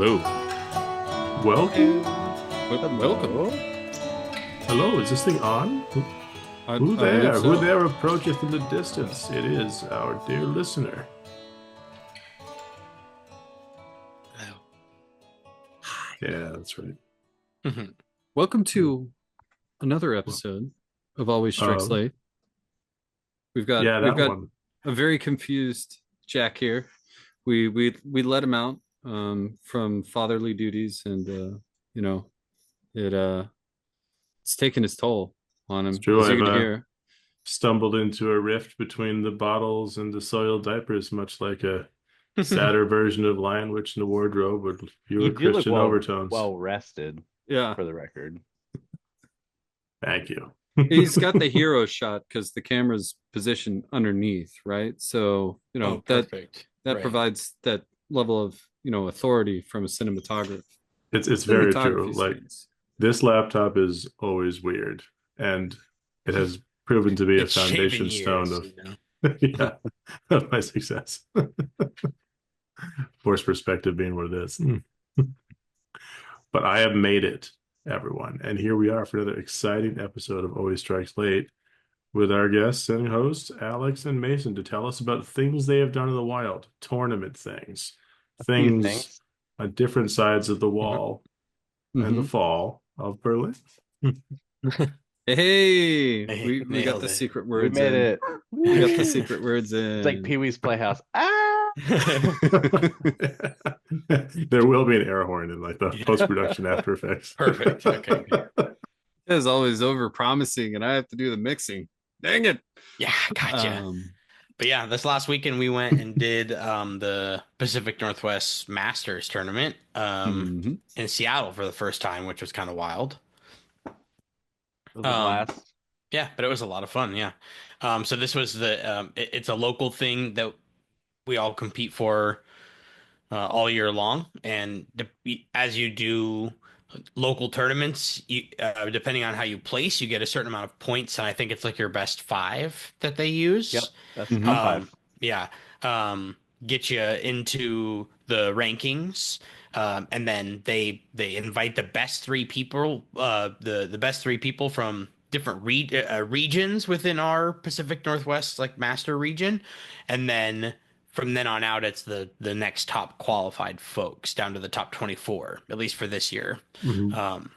Hello. Welcome. Welcome. Hello, is this thing on? Who I believe there? Who so. there approacheth in the distance? It is our dear listener. Oh. Yeah, that's right. Welcome to another episode of Always Strikes Um, Late. We've got yeah, we've that got one. a very confused Jack here. We let him out from fatherly duties, and you know it it's taken its toll on It's him, true. as you I've can hear. stumbled into a rift between the bottles and the soiled diapers, much like a sadder version of Lion Witch in the Wardrobe with You fewer do look Christian overtones. well rested, Yeah, for the record. Thank you. he's got the hero shot because the camera's positioned underneath, right? So Oh, that perfect. that Right. provides that level of authority from a cinematographer. It's very true. Cinematography Like, stance. this laptop is always weird, and it has proven to be a It's shaven foundation stone years, of you know. yeah, of my success. Force perspective being what it is. But I have made it, everyone, and here we are for another exciting episode of Always Strikes Late with our guests and hosts Alex and Mason to tell us about things they have done in the wild, tournament things, A few things things. on different sides of the wall and the Mhm. fall of Berlin. Hey, Hey, we got nailed the it. secret We words made in. it. We got the It's secret words like in. Pee-wee's Playhouse. Ah! There will be an air horn in like the Yeah. post-production After Effects. Perfect. Okay. It is always over promising, and I have to do the mixing. Dang it. Yeah, gotcha. Um, But yeah, this last weekend we went and did the Pacific Northwest Masters tournament mhm. in Seattle for the first time, which was kind of wild. It was a Um, blast. yeah, but it was a lot of fun. Yeah. So this was it's a local thing that we all compete for all year long, and as you do local tournaments, depending on how you place, you get a certain amount of points, and I think it's like your best five that they Yep, use. that's Mhm. top five. Yeah, get you into the rankings, and then they invite the best three people, the best three people from different regions within our Pacific Northwest like master region, and then from then on out, it's the next top qualified folks down to the top 24, at least for this year. Mhm. Um,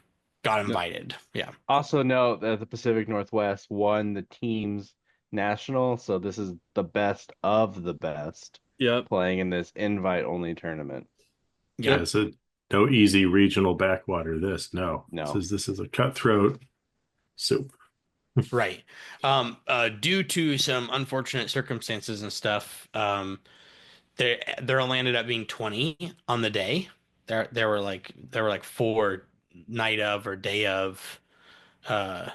got Yep. invited. Yeah. Also note that the Pacific Northwest won the team's national, so this is the best of the best Yep. playing in this invite-only tournament. Yeah. Yeah, so no easy regional backwater. No, No. this is a cutthroat soup. Right. Due to some unfortunate circumstances and stuff, there only ended up being 20 on the day. There were like four night of or day of uh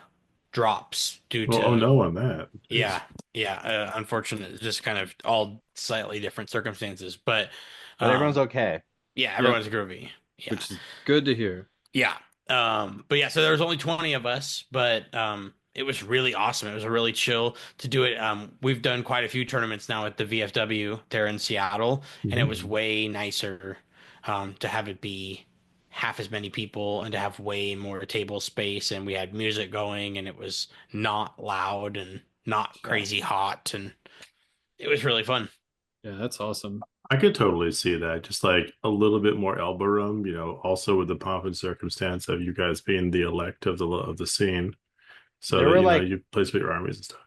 drops due Oh to no on that. yeah, Jeez. yeah, unfortunate, just kind of all slightly different circumstances. But But everyone's um okay. yeah, Yep. everyone's groovy. Yeah. Which is good to hear. Yeah. But yeah, so there was only 20 of us, but it was really awesome. It was a really chill to do it. We've done quite a few tournaments now at the VFW there in Seattle, and it was Mhm. way nicer to have it be half as many people and to have way more table space, and we had music going, and it was not loud and not Yeah. crazy hot, and it was really fun. Yeah, that's awesome. I could totally see that. Just like a little bit more elbow room, also with the pomp and circumstance of you guys being the elect of the scene, so There that were like you place with your armies and stuff.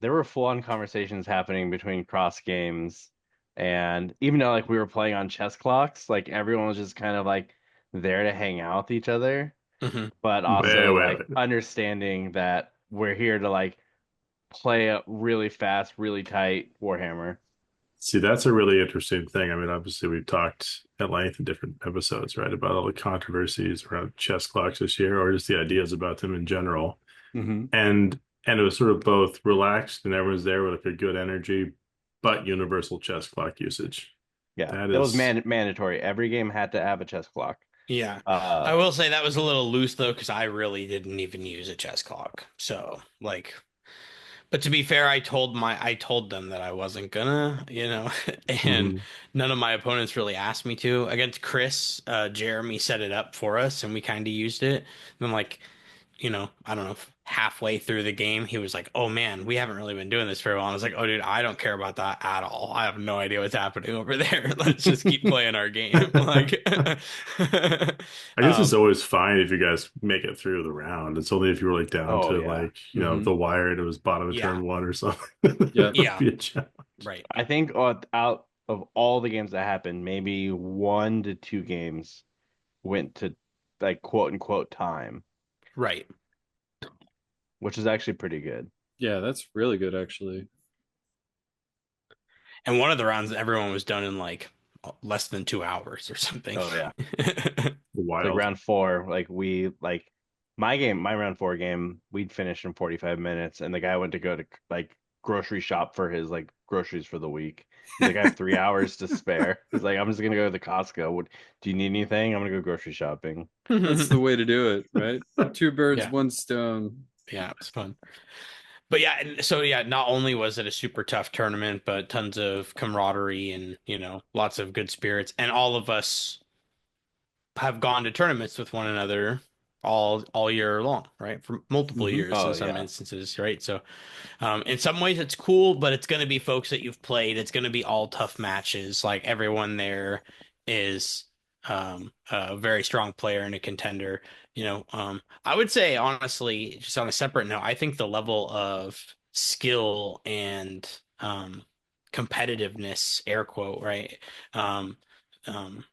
there were full-on conversations happening between cross games, and even though like we were playing on chess clocks, like everyone was just kind of like there to hang out with each other, Hmm. but Wait, also wait, like wait. understanding that we're here to like play a really fast, really tight Warhammer. See, that's a really interesting thing. I mean, obviously, we've talked at length in different episodes, right, about all the controversies around chess clocks this year, or just the ideas about them in general. Hmm. And it was sort of both relaxed and everyone's there with like a good energy, but universal chess clock usage. Yeah, That it was is, mandatory. Every game had to have a chess clock. Yeah. Uh, I will say that was a little loose though, because I really didn't even use a chess clock. So like But to be fair, I told them that I wasn't gonna, and Mhm. none of my opponents really asked me to. Against Chris, Jeremy set it up for us and we kind of used it. And then like, I don't know, halfway through the game, he was like, "Oh man, we haven't really been doing this very well." And I was like, "Oh dude, I don't care about that at all. I have no idea what's happening over there. Let's just keep playing our game." Like, I guess it's um, always fine if you guys make it through the round. It's only if you were like down Oh to yeah. like, Hmm. the wire and it was bottom of yeah, turn one or something. Yeah. That would yeah, be a challenge. right, I think out of all the games that happened, maybe 1 to 2 games went to like quote unquote time, right. which is actually pretty good. Yeah, that's really good actually. And one of the rounds, everyone was done in like less than 2 hours or something. Oh yeah. It's like Wild. round four, like my round four game, we'd finish in 45 minutes, and the guy went to go to like grocery shop for his like groceries for the week. He's like, I have 3 hours to spare. He's like, I'm just gonna go to the Costco. Do you need anything? I'm gonna go grocery shopping. That's the way to do it, right? Two birds, Yeah, one stone. yeah, it was fun. But yeah, so yeah, not only was it a super tough tournament, but tons of camaraderie and, lots of good spirits. And all of us have gone to tournaments with one another all year long, right? For multiple Hmm. years in Oh some yeah. instances, right? So in some ways it's cool, but it's going to be folks that you've played. It's going to be all tough matches. Like everyone there is a very strong player and a contender. I would say honestly, just on a separate note, I think the level of skill and competitiveness, air quote, right? Um, um,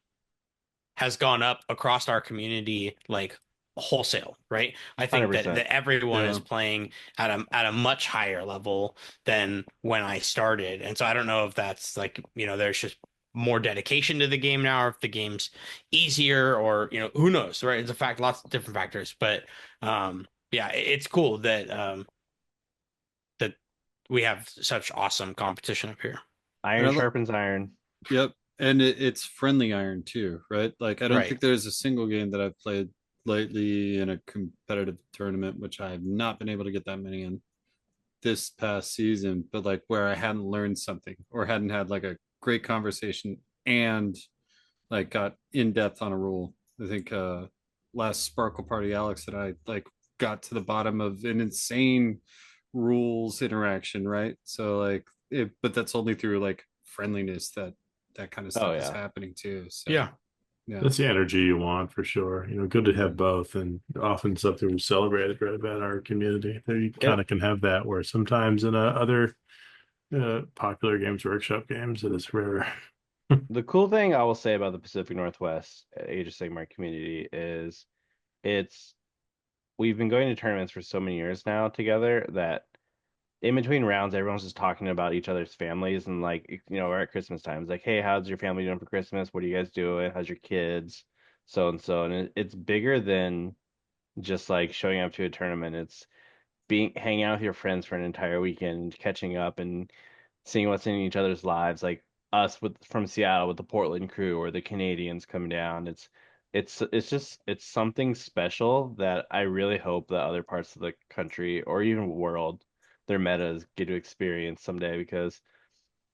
has gone up across our community like wholesale, right? I think that 100%. that everyone is Yeah. playing at a much higher level than when I started. And so I don't know if that's like, there's just more dedication to the game now, or if the game's easier, or, who knows, right? It's a fact, lots of different factors. But yeah, it's cool that we have such awesome competition up here. And Iron sharpens iron. yep. And it's friendly iron too, right? Like I don't Right. think there's a single game that I've played lately in a competitive tournament, which I have not been able to get that many in this past season, but like where I hadn't learned something or hadn't had like a great conversation and like got in depth on a rule. I think last Sparkle Party Alex and I like got to the bottom of an insane rules interaction, right? So like but that's only through like friendliness that that kind of Oh stuff is yeah. happening too. So Yeah. yeah. That's the energy you want for sure. Good to have Mhm. both, and often something we celebrate right about our community. There you kind Yep. of can have that where sometimes in other popular games, workshop games, it is rare. The cool thing I will say about the Pacific Northwest Age of Sigmar community is it's we've been going to tournaments for so many years now together that in between rounds, everyone's just talking about each other's families and like we're at Christmas time. It's like, hey, how's your family doing for Christmas? What are you guys doing? How's your kids? So and so, and it's bigger than just like showing up to a tournament. It's being hanging out with your friends for an entire weekend, catching up and seeing what's in each other's lives, like us with from Seattle with the Portland crew or the Canadians coming down. It's something special that I really hope that other parts of the country or even world, their metas get to experience someday because,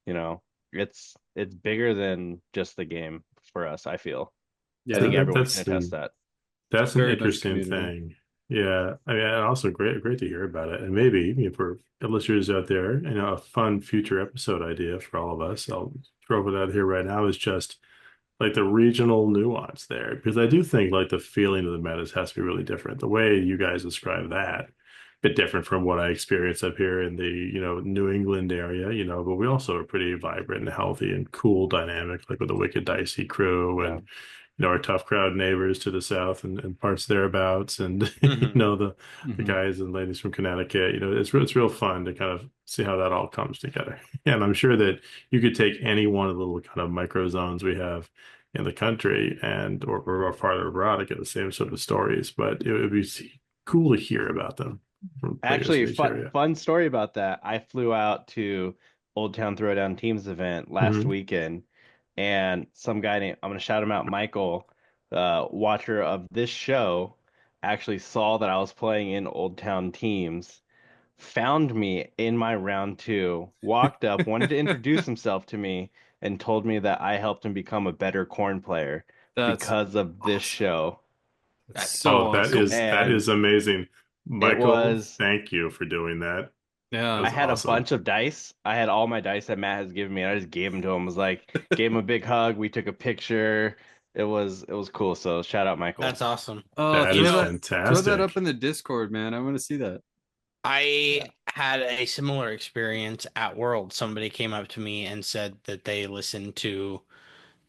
you know, it's bigger than just the game for us, I feel. I Yeah. think everyone can That's attest that. It's a That's an very nice interesting community. thing. Yeah. I mean, and also great to hear about it. And maybe for listeners out there, a fun future episode idea for all of us, I'll throw it out here right now, is just like the regional nuance there. Because I do think like the feeling of the metas has to be really different. The way you guys describe that, bit different from what I experience up here in the, New England area, but we also are pretty vibrant and healthy and cool dynamic, like with the Wicked Dicey crew Yeah. and our tough crowd neighbors to the south and parts thereabouts, and Hmm. the Hmm. guys and ladies from Connecticut. It's real fun to kind of see how that all comes together. And I'm sure that you could take any one of the little kind of micro zones we have in the country and or farther abroad to get the same sort of stories, but it would be cool to hear about them from players Actually, in each area. fun story about that. I flew out to Old Town Throwdown Teams event last Hmm. weekend, and some guy named I'm gonna shout him out, Michael, watcher of this show, actually saw that I was playing in Old Town Teams. found me in my round two, walked up, wanted to introduce himself to me, and told me that I helped him become a better corn player That's because of this awesome. show. That's That's so Oh, that awesome. is that And is amazing. it Michael, was, thank you for doing that. Yeah. I That's had a awesome. bunch of dice. I had all my dice that Matt has given me, and I just gave them to him. Was like, gave him a big hug. We took a picture. It was cool. So shout out Michael. that's awesome. Oh, That You is know, throw that up fantastic. in the Discord, man. I want to see that. I Yeah. had a similar experience at World. Somebody came up to me and said that they listened to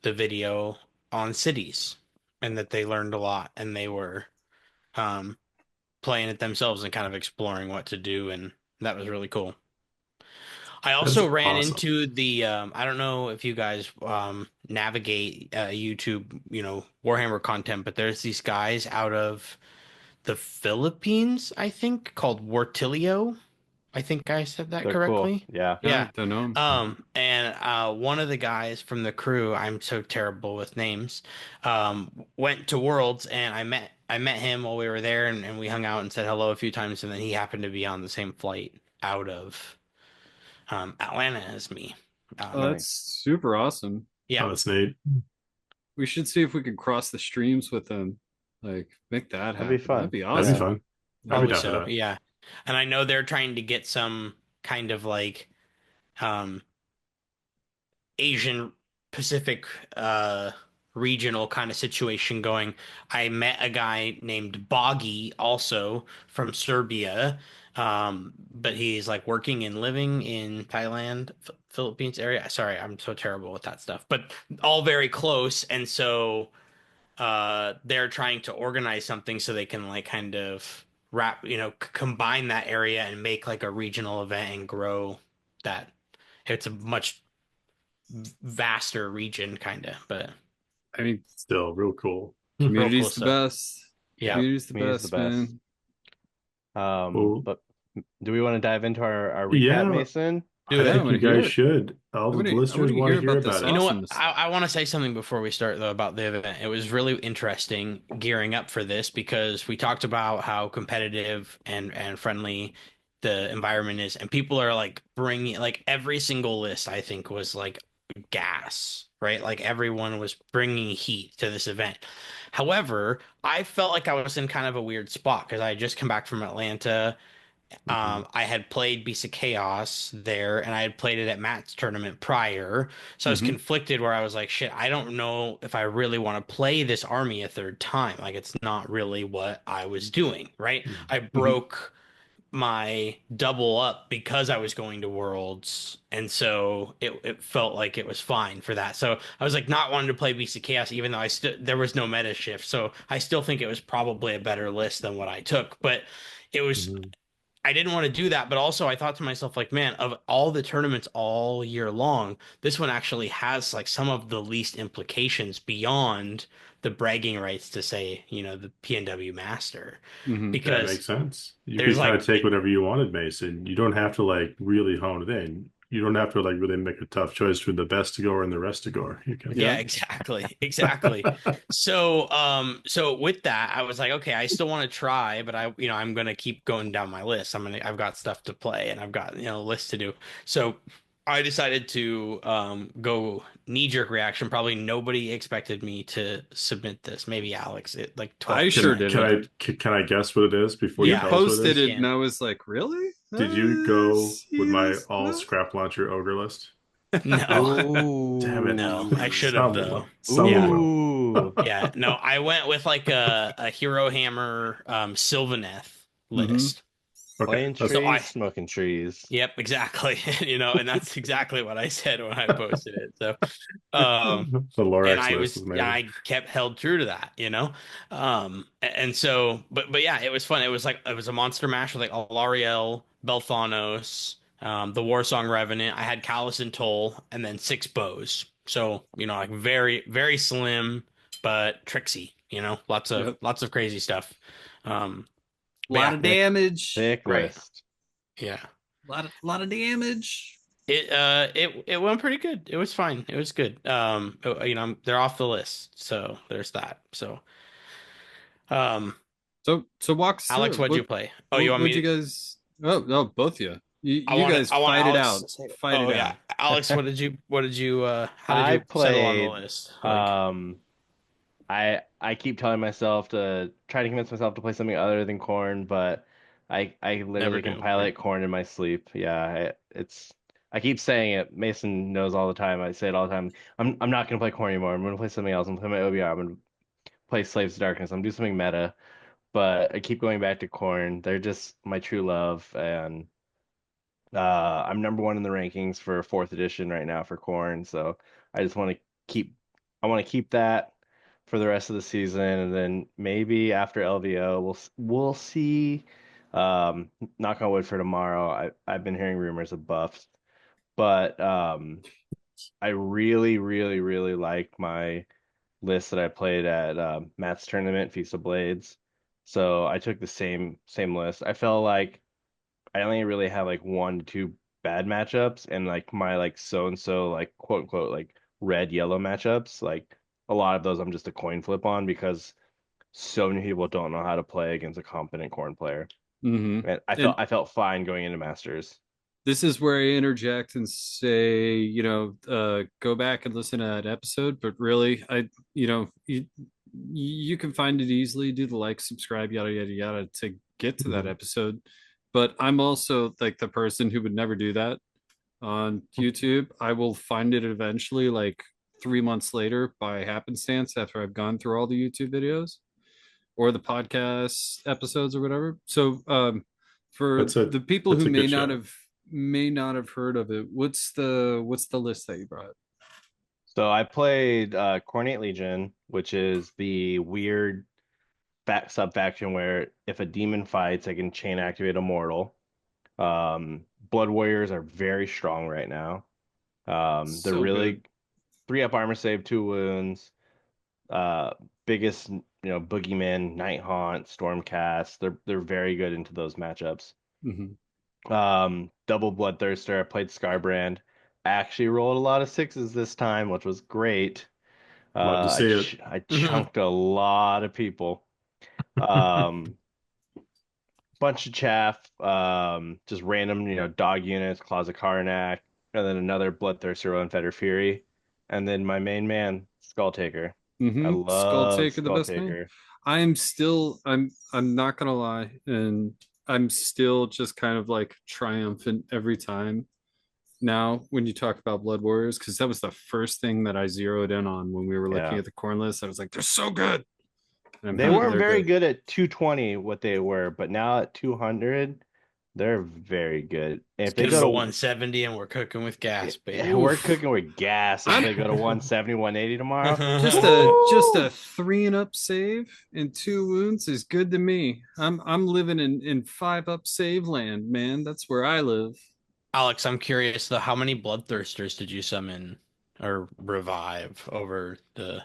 the video on cities and that they learned a lot and they were um, playing it themselves and kind of exploring what to do, and that was really cool. I That's also ran awesome. into the I don't know if you guys navigate YouTube, Warhammer content, but there's these guys out of the Philippines, I think, called Wartilio. I think I said that They're cool. correctly. Yeah. Yeah, Yeah. don't know 'em. And one of the guys from the crew, I'm so terrible with names, went to Worlds and I met him while we were there and we hung out and said hello a few times and then he happened to be on the same flight out of Atlanta as me. Oh, Um, that's Nice. super awesome. yeah. Oh, that's neat. We should see if we could cross the streams with them. Like, make that That'd be happen. That'd fun. be That'd be Yeah. awesome. fun. I'd be Yeah. Probably down for so. that. Yeah. And I know they're trying to get some kind of like um Asian Pacific regional kind of situation going. I met a guy named Boggy also from Serbia. But he's like working and living in Thailand, Philippines area. Sorry, I'm so terrible with that stuff. But all very close, and so they're trying to organize something so they can like kind of combine that area and make like a regional event and grow that. It's a much vaster region, kind of, but I mean, Still real cool. real cool community's the stuff. best. Yeah. Yep. Community's the Me is the best, best. man. Well, But do we want to dive into our recap, yeah, Mason? Do I Yeah, I it. think want you to hear guys it. should. All the I want listeners to want hear to hear about this about You it. know what? awesomeness. I want to say something before we start, though, about the event. It was really interesting gearing up for this because we talked about how competitive and friendly the environment is, and people are like bringing like every single list, I think, was like gas, right? Like everyone was bringing heat to this event. However, I felt like I was in kind of a weird spot because I had just come back from Atlanta. Mhm. I had played Beast of Chaos there, and I had played it at Matt's tournament prior. So I was Hmm. conflicted where I was like, shit, I don't know if I really want to play this army a third time. Like, it's not really what I was doing, right? I Hmm. broke my double up because I was going to Worlds, and so it felt like it was fine for that. So I was like not wanting to play Beast of Chaos, even though I still there was no meta shift. So I still think it was probably a better list than what I took, but it was Mhm. I didn't want to do that, but also I thought to myself, like, man, of all the tournaments all year long, this one actually has like some of the least implications beyond the bragging rights to say, the PNW Master. Hmm. That Because makes sense. You there's could kind like, of take whatever you wanted, Mason. You don't have to like really hone it in. You don't have to like really make a tough choice between the best to go and the rest to go. You can. yeah, Yeah. exactly, exactly. So with that, I was like, okay, I still want to try, but I'm gonna keep going down my list. I've got stuff to play and I've got, lists to do. So I decided to go knee-jerk reaction. Probably nobody expected me to submit this. Maybe Alex, like I sure 12%. Can didn't. I guess what it is before you You Yeah, tell us what it posted is? it, and can. I was like, really? Did you go with See my this all stuff? scrap launcher ogre list? No, Damn it. no, I Ooh. should have though. Someone Yeah. will. Ooh. Yeah, no, I went with like a Hero Hammer Sylvaneth Hmm. list. Okay. Playing That's So trees, smoking trees. yep, exactly. And that's exactly what I said when I posted it. So, um, the and Lorax I list was, is amazing. I kept held true to that. And so, but yeah, it was fun. It was a monster mash with like Alariel, Belthanos, the Warsong Revenant. I had Callus and Toll, and then six bows. So, like very, very slim, but tricksy, Yep. lots of crazy stuff. Um, A but lot yeah, of Thick, damage. thick right. list. Yeah. Lot of damage. It went pretty good. It was fine. It was good. They're off the list, so there's that. So, um, So walk us through Alex, it. what'd you play? Oh, you What want would me you to? guys Oh no, both of you. I You want guys I want fight it Alex out. to say. Fight Oh it yeah, out. Alex, how did I you settle on the played. list? Like, Um, I keep telling myself to try to convince myself to play something other than Khorne, but I never literally can do. pilot Right? Khorne in my sleep. Yeah, it's I keep saying it. Mason knows all the time. I say it all the time. I'm not gonna play Khorne anymore. I'm gonna play something else. I'm gonna play my OBR. I'm gonna play Slaves to Darkness. I'm gonna do something meta, but I keep going back to Khorne. They're just my true love, and I'm number one in the rankings for fourth edition right now for Khorne. So I just want to keep I want to keep that for the rest of the season, and then maybe after LVO we'll see. Knock on wood for tomorrow. I've been hearing rumors of buffs, but I really like my list that I played at Matt's tournament, Feast of Blades. So I took the same list. I felt like I only really have like one to two bad matchups, and like my like so and so like quote unquote like red yellow matchups, like a lot of those I'm just a coin flip on because so many people don't know how to play against a competent corn player. Hmm. And And I felt fine going into Masters. this is where I interject and say, go back and listen to that episode. But really, you can find it easily. Do the like, subscribe, yada yada yada to get to that Mhm. episode. But I'm also like the person who would never do that on YouTube. I will find it eventually, like 3 months later by happenstance after I've gone through all the YouTube videos or the podcast episodes or whatever. So for That's a the people that's who a good show. may not have heard of it, what's the list that you brought? So I played Cornate Legion, which is the weird sub faction where if a demon fights, I can chain activate a mortal. Blood Warriors are very strong right now. They're So good. really 3 up armor save, 2 wounds. Uh, biggest boogeyman, night haunt, stormcast. They're very good into those matchups. Hmm. Double bloodthirster. I played Scarbrand. Actually rolled a lot of sixes this time, which was great. Love to see it. I Mhm. chunked a lot of people. Um, bunch of chaff. Just random, dog units, Claws of Karnak, and then another bloodthirster on Fetter Fury, and then my main man, Skull Taker. I Hmm. Skull love Taker, the Skull best man. Taker. I'm not gonna lie, and I'm still just kind of like triumphant every time now when you talk about Blood Warriors, because that was the first thing that I zeroed in on when we were looking Yeah. at the corn list. I was like, they're so good. And I'm They happy weren't they're very good. good at 220 what they were, but now at 200, they're very good. And Let's if they get him go to to 170 and we're cooking with gas, baby. we're Oof. cooking with gas if I'm they go to 170, 180 tomorrow. just a Woo! 3 and up save and 2 wounds is good to me. I'm living in 5 up save land, man. That's where I live. Alex, I'm curious though, how many bloodthirsters did you summon or revive over the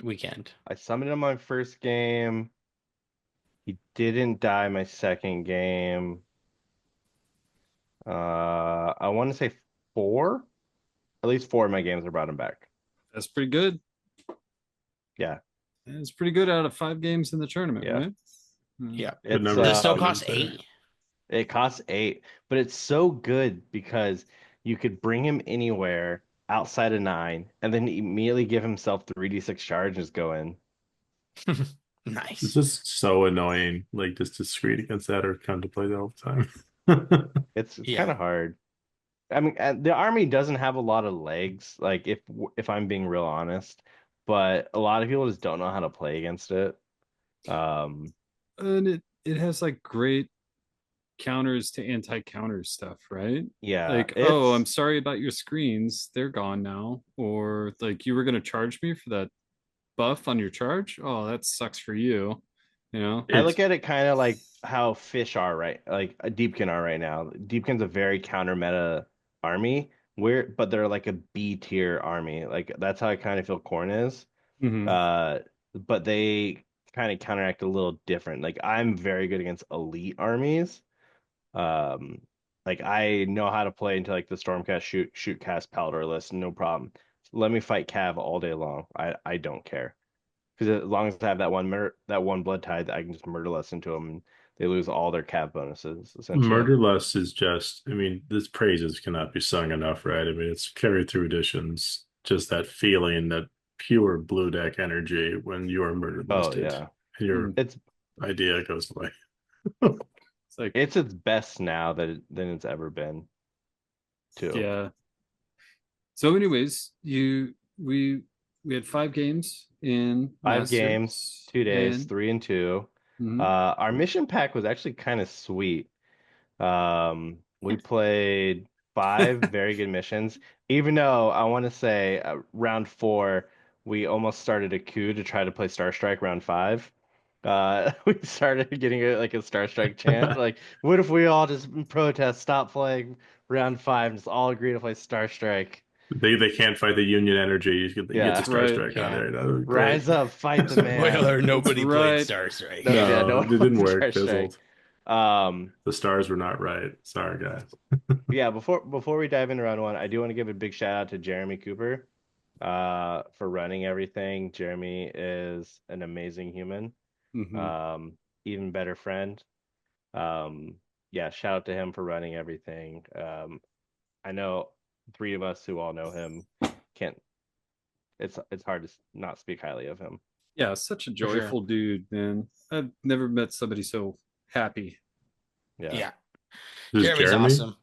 weekend? I summoned him my first game. He didn't die my second game. I want to say four. At least four of my games I brought him back. That's pretty good. Yeah, It's pretty good out of 5 games in the tournament, yeah. right? Hmm. Yeah. Good It's number Does it to still put cost in there. eight? it costs 8, but it's so good because you could bring him anywhere outside of 9, and then immediately give himself 3d6 charge and just go in. It's Nice. just so annoying, like just discreet against that or contemplate it all the time. It's kind Yeah. of hard. I mean, the army doesn't have a lot of legs, like if I'm being real honest, but a lot of people just don't know how to play against it. Um, And it has like great counters to anti-counter stuff, right? yeah, Like, oh, I'm it's sorry about your screens. They're gone now. Or like you were gonna charge me for that buff on your charge. Oh, that sucks for you. You know? I It's look at it kind of like how fish are right, like a Deepkin are right now. Deepkin's a very counter meta army, but they're like a B tier army. Like that's how I kind of feel Khorne is. Hmm. Uh, but they kind of counteract a little different. Like I'm very good against elite armies. Um, like I know how to play into like the Stormcast shoot cast Palador list, no problem. Let me fight Cav all day long. I don't care because as long as I have that one blood tide, I can just murder less into them and they lose all their cap bonuses essentially. Murderlust is just, I mean, this praises cannot be sung enough, right? I mean, it's carried through editions. Just that feeling, that pure blue deck energy when you are murder Oh lusted yeah, and your it's idea goes away. It's like, it's its best now than it's ever been too. yeah. So, anyways, we had 5 games in 5 games, Masters, 2 days, and 3 and 2. mhm, Our mission pack was actually kind of sweet. We played 5 very good missions, even though I want to say round 4, we almost started a coup to try to play Star Strike round 5. We started getting like a Star Strike chant. Like, what if we all just protest, stop playing round 5, and just all agree to play Star Strike? They can't fight the Union energy. You get the Yeah. Star right. Strike on Yeah. there. That was great. Rise up, fight the Spoiler, man. That's nobody played right. Star Strike. No, yeah, No, no it one didn't wants work. Star Strike. Fizzled. Um, The stars were not right. Sorry, guys. yeah, before we dive into round 1, I do want to give a big shout out to Jeremy Cooper, for running everything. Jeremy is an amazing human, Hmm. um, even better friend. Um, yeah, shout out to him for running everything. I know 3 of us who all know him can't. It's hard to not speak highly of him. Yeah, such a For sure. joyful dude, man. I've never met somebody so happy. Yeah, Yeah. This is Jeremy's Jeremy. awesome.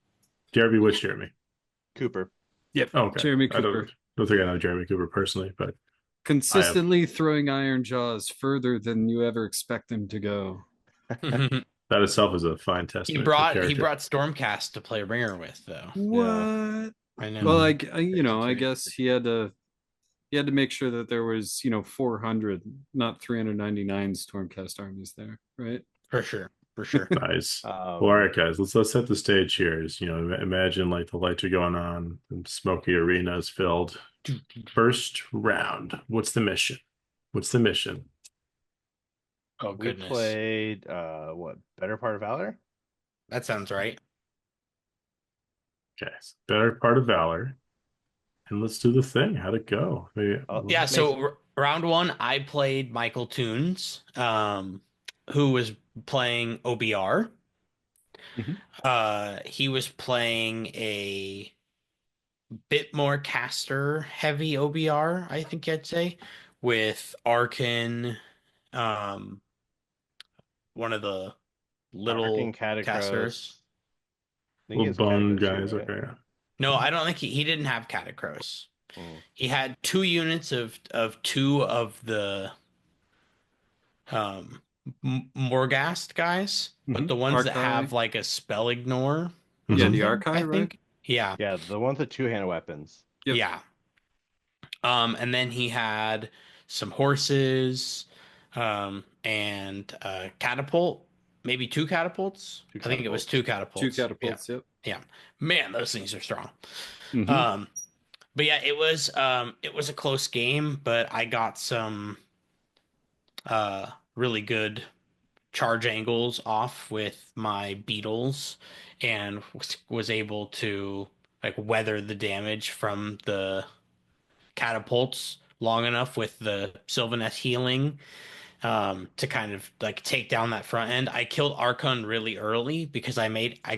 Jeremy, which Jeremy? Cooper. Yep, Oh, okay. Jeremy I Cooper. don't think I know Jeremy Cooper personally, but I have. Consistently throwing iron jaws further than you ever expect him to go. That itself is a fine He testament to the brought he character. brought Stormcast to play Ringer with, though. Yeah. What? I know. Well, Mhm. I guess he had to make sure that there was, 400, not 399 Stormcast armies there, right? For sure. For sure. Nice. Well, all Um, right, guys, let's set the stage here. Imagine like the lights are going on and smoky arena is filled. First round. What's the mission? What's the mission? Oh, we goodness. played what, Better Part of Valor? That sounds right. Okay, so better part of valor, and let's do the thing. How'd it go? Maybe. Yeah, Mason. so round 1, I played Michael Toons, who was playing OBR. Mhm. He was playing a bit more caster heavy OBR, I think I'd say, with Arkin, um, one of the Arkin little Catacross. casters. I think he Little has a bone Catacross too, guys. right? Okay. No, I don't think he didn't have Catacross. Mm. He had 2 units of 2 of the um Morghast guys, but the ones that Archive. have like a spell ignore or Yeah, Mhm. the something, I archive, right? think. Yeah. Yeah, the ones with two-handed weapons. Yep. Yeah. And then he had some horses, and catapult, maybe 2 catapults. Two I think it was two catapults. Two catapults. Yeah. catapults, yep. Yeah. Man, those things are strong. Hmm. Um, but yeah, it was a close game, but I got some really good charge angles off with my beetles and was able to like weather the damage from the catapults long enough with the Sylvaneth healing, to kind of like take down that front end. I killed Archon really early because I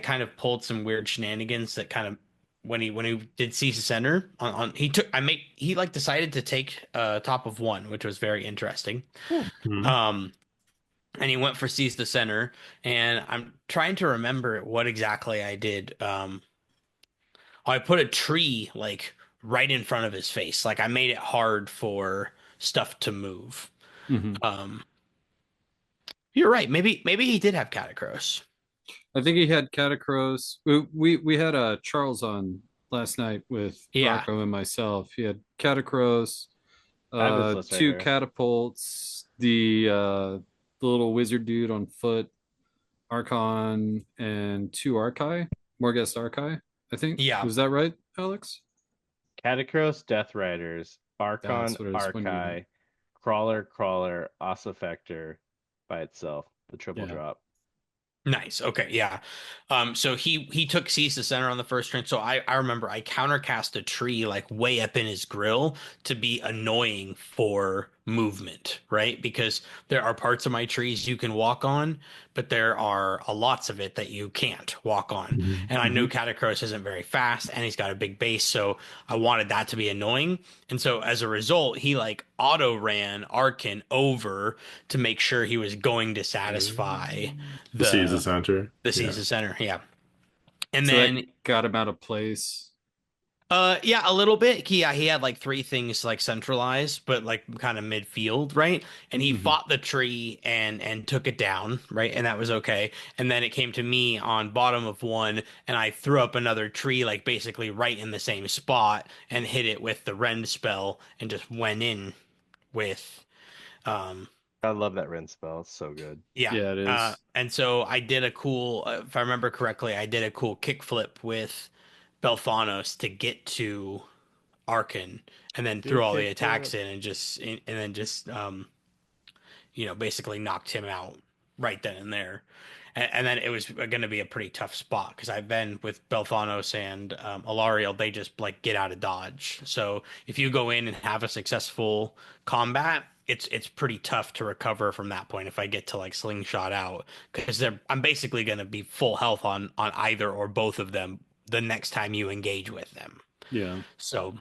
kind of pulled some weird shenanigans that kind of when he did seize the center on he like decided to take top of one, which was very interesting. Mhm. Um and he went for seize the center, and I'm trying to remember what exactly I did. I put a tree like right in front of his face. Like I made it hard for stuff to move. Hmm. Um, you're right. Maybe he did have Catacross. I think he had Catacross. We had Charles on last night with Yeah. Rocco and myself. He had Catacross, I have his list right two here. catapults, the little wizard dude on foot, Archon, and 2 Archai, Morghast Archai, I think. Yeah. Was that right, Alex? Catacross, Death Riders, Archon, That's what I was wondering. Archai, Crawler, Ossifector by itself, the triple Yeah. drop. Nice. Okay. Yeah. So he took seize the center on the first turn. So I remember I countercast a tree like way up in his grill to be annoying for movement, right? Because there are parts of my trees you can walk on, but there are a lots of it that you can't walk on. And I know Mhm. Catacross isn't very fast and he's got a big base, so I wanted that to be annoying. And so as a result, he like auto ran Arkin over to make sure he was going to satisfy The season the center. the Yeah. season center. Yeah. And So that then got him out of place. yeah, a little bit. He had like three things like centralized, but like kind of midfield, right? And he Hmm. fought the tree and took it down, right? And that was okay. And then it came to me on bottom of one, and I threw up another tree like basically right in the same spot and hit it with the rend spell and just went in with um I love that Ren spell. It's so good. yeah. Yeah, it is. And so I did a cool, if I remember correctly, I did a cool kickflip with Belfanos to get to Arkin and then Do a threw all the kickflip. attacks in and then just basically knocked him out right then and there. And then it was going to be a pretty tough spot because I've been with Belfanos and Alariel, they just like get out of dodge. So if you go in and have a successful combat, it's pretty tough to recover from that point if I get to like slingshot out because I'm basically going to be full health on either or both of them the next time you engage with them. Yeah. So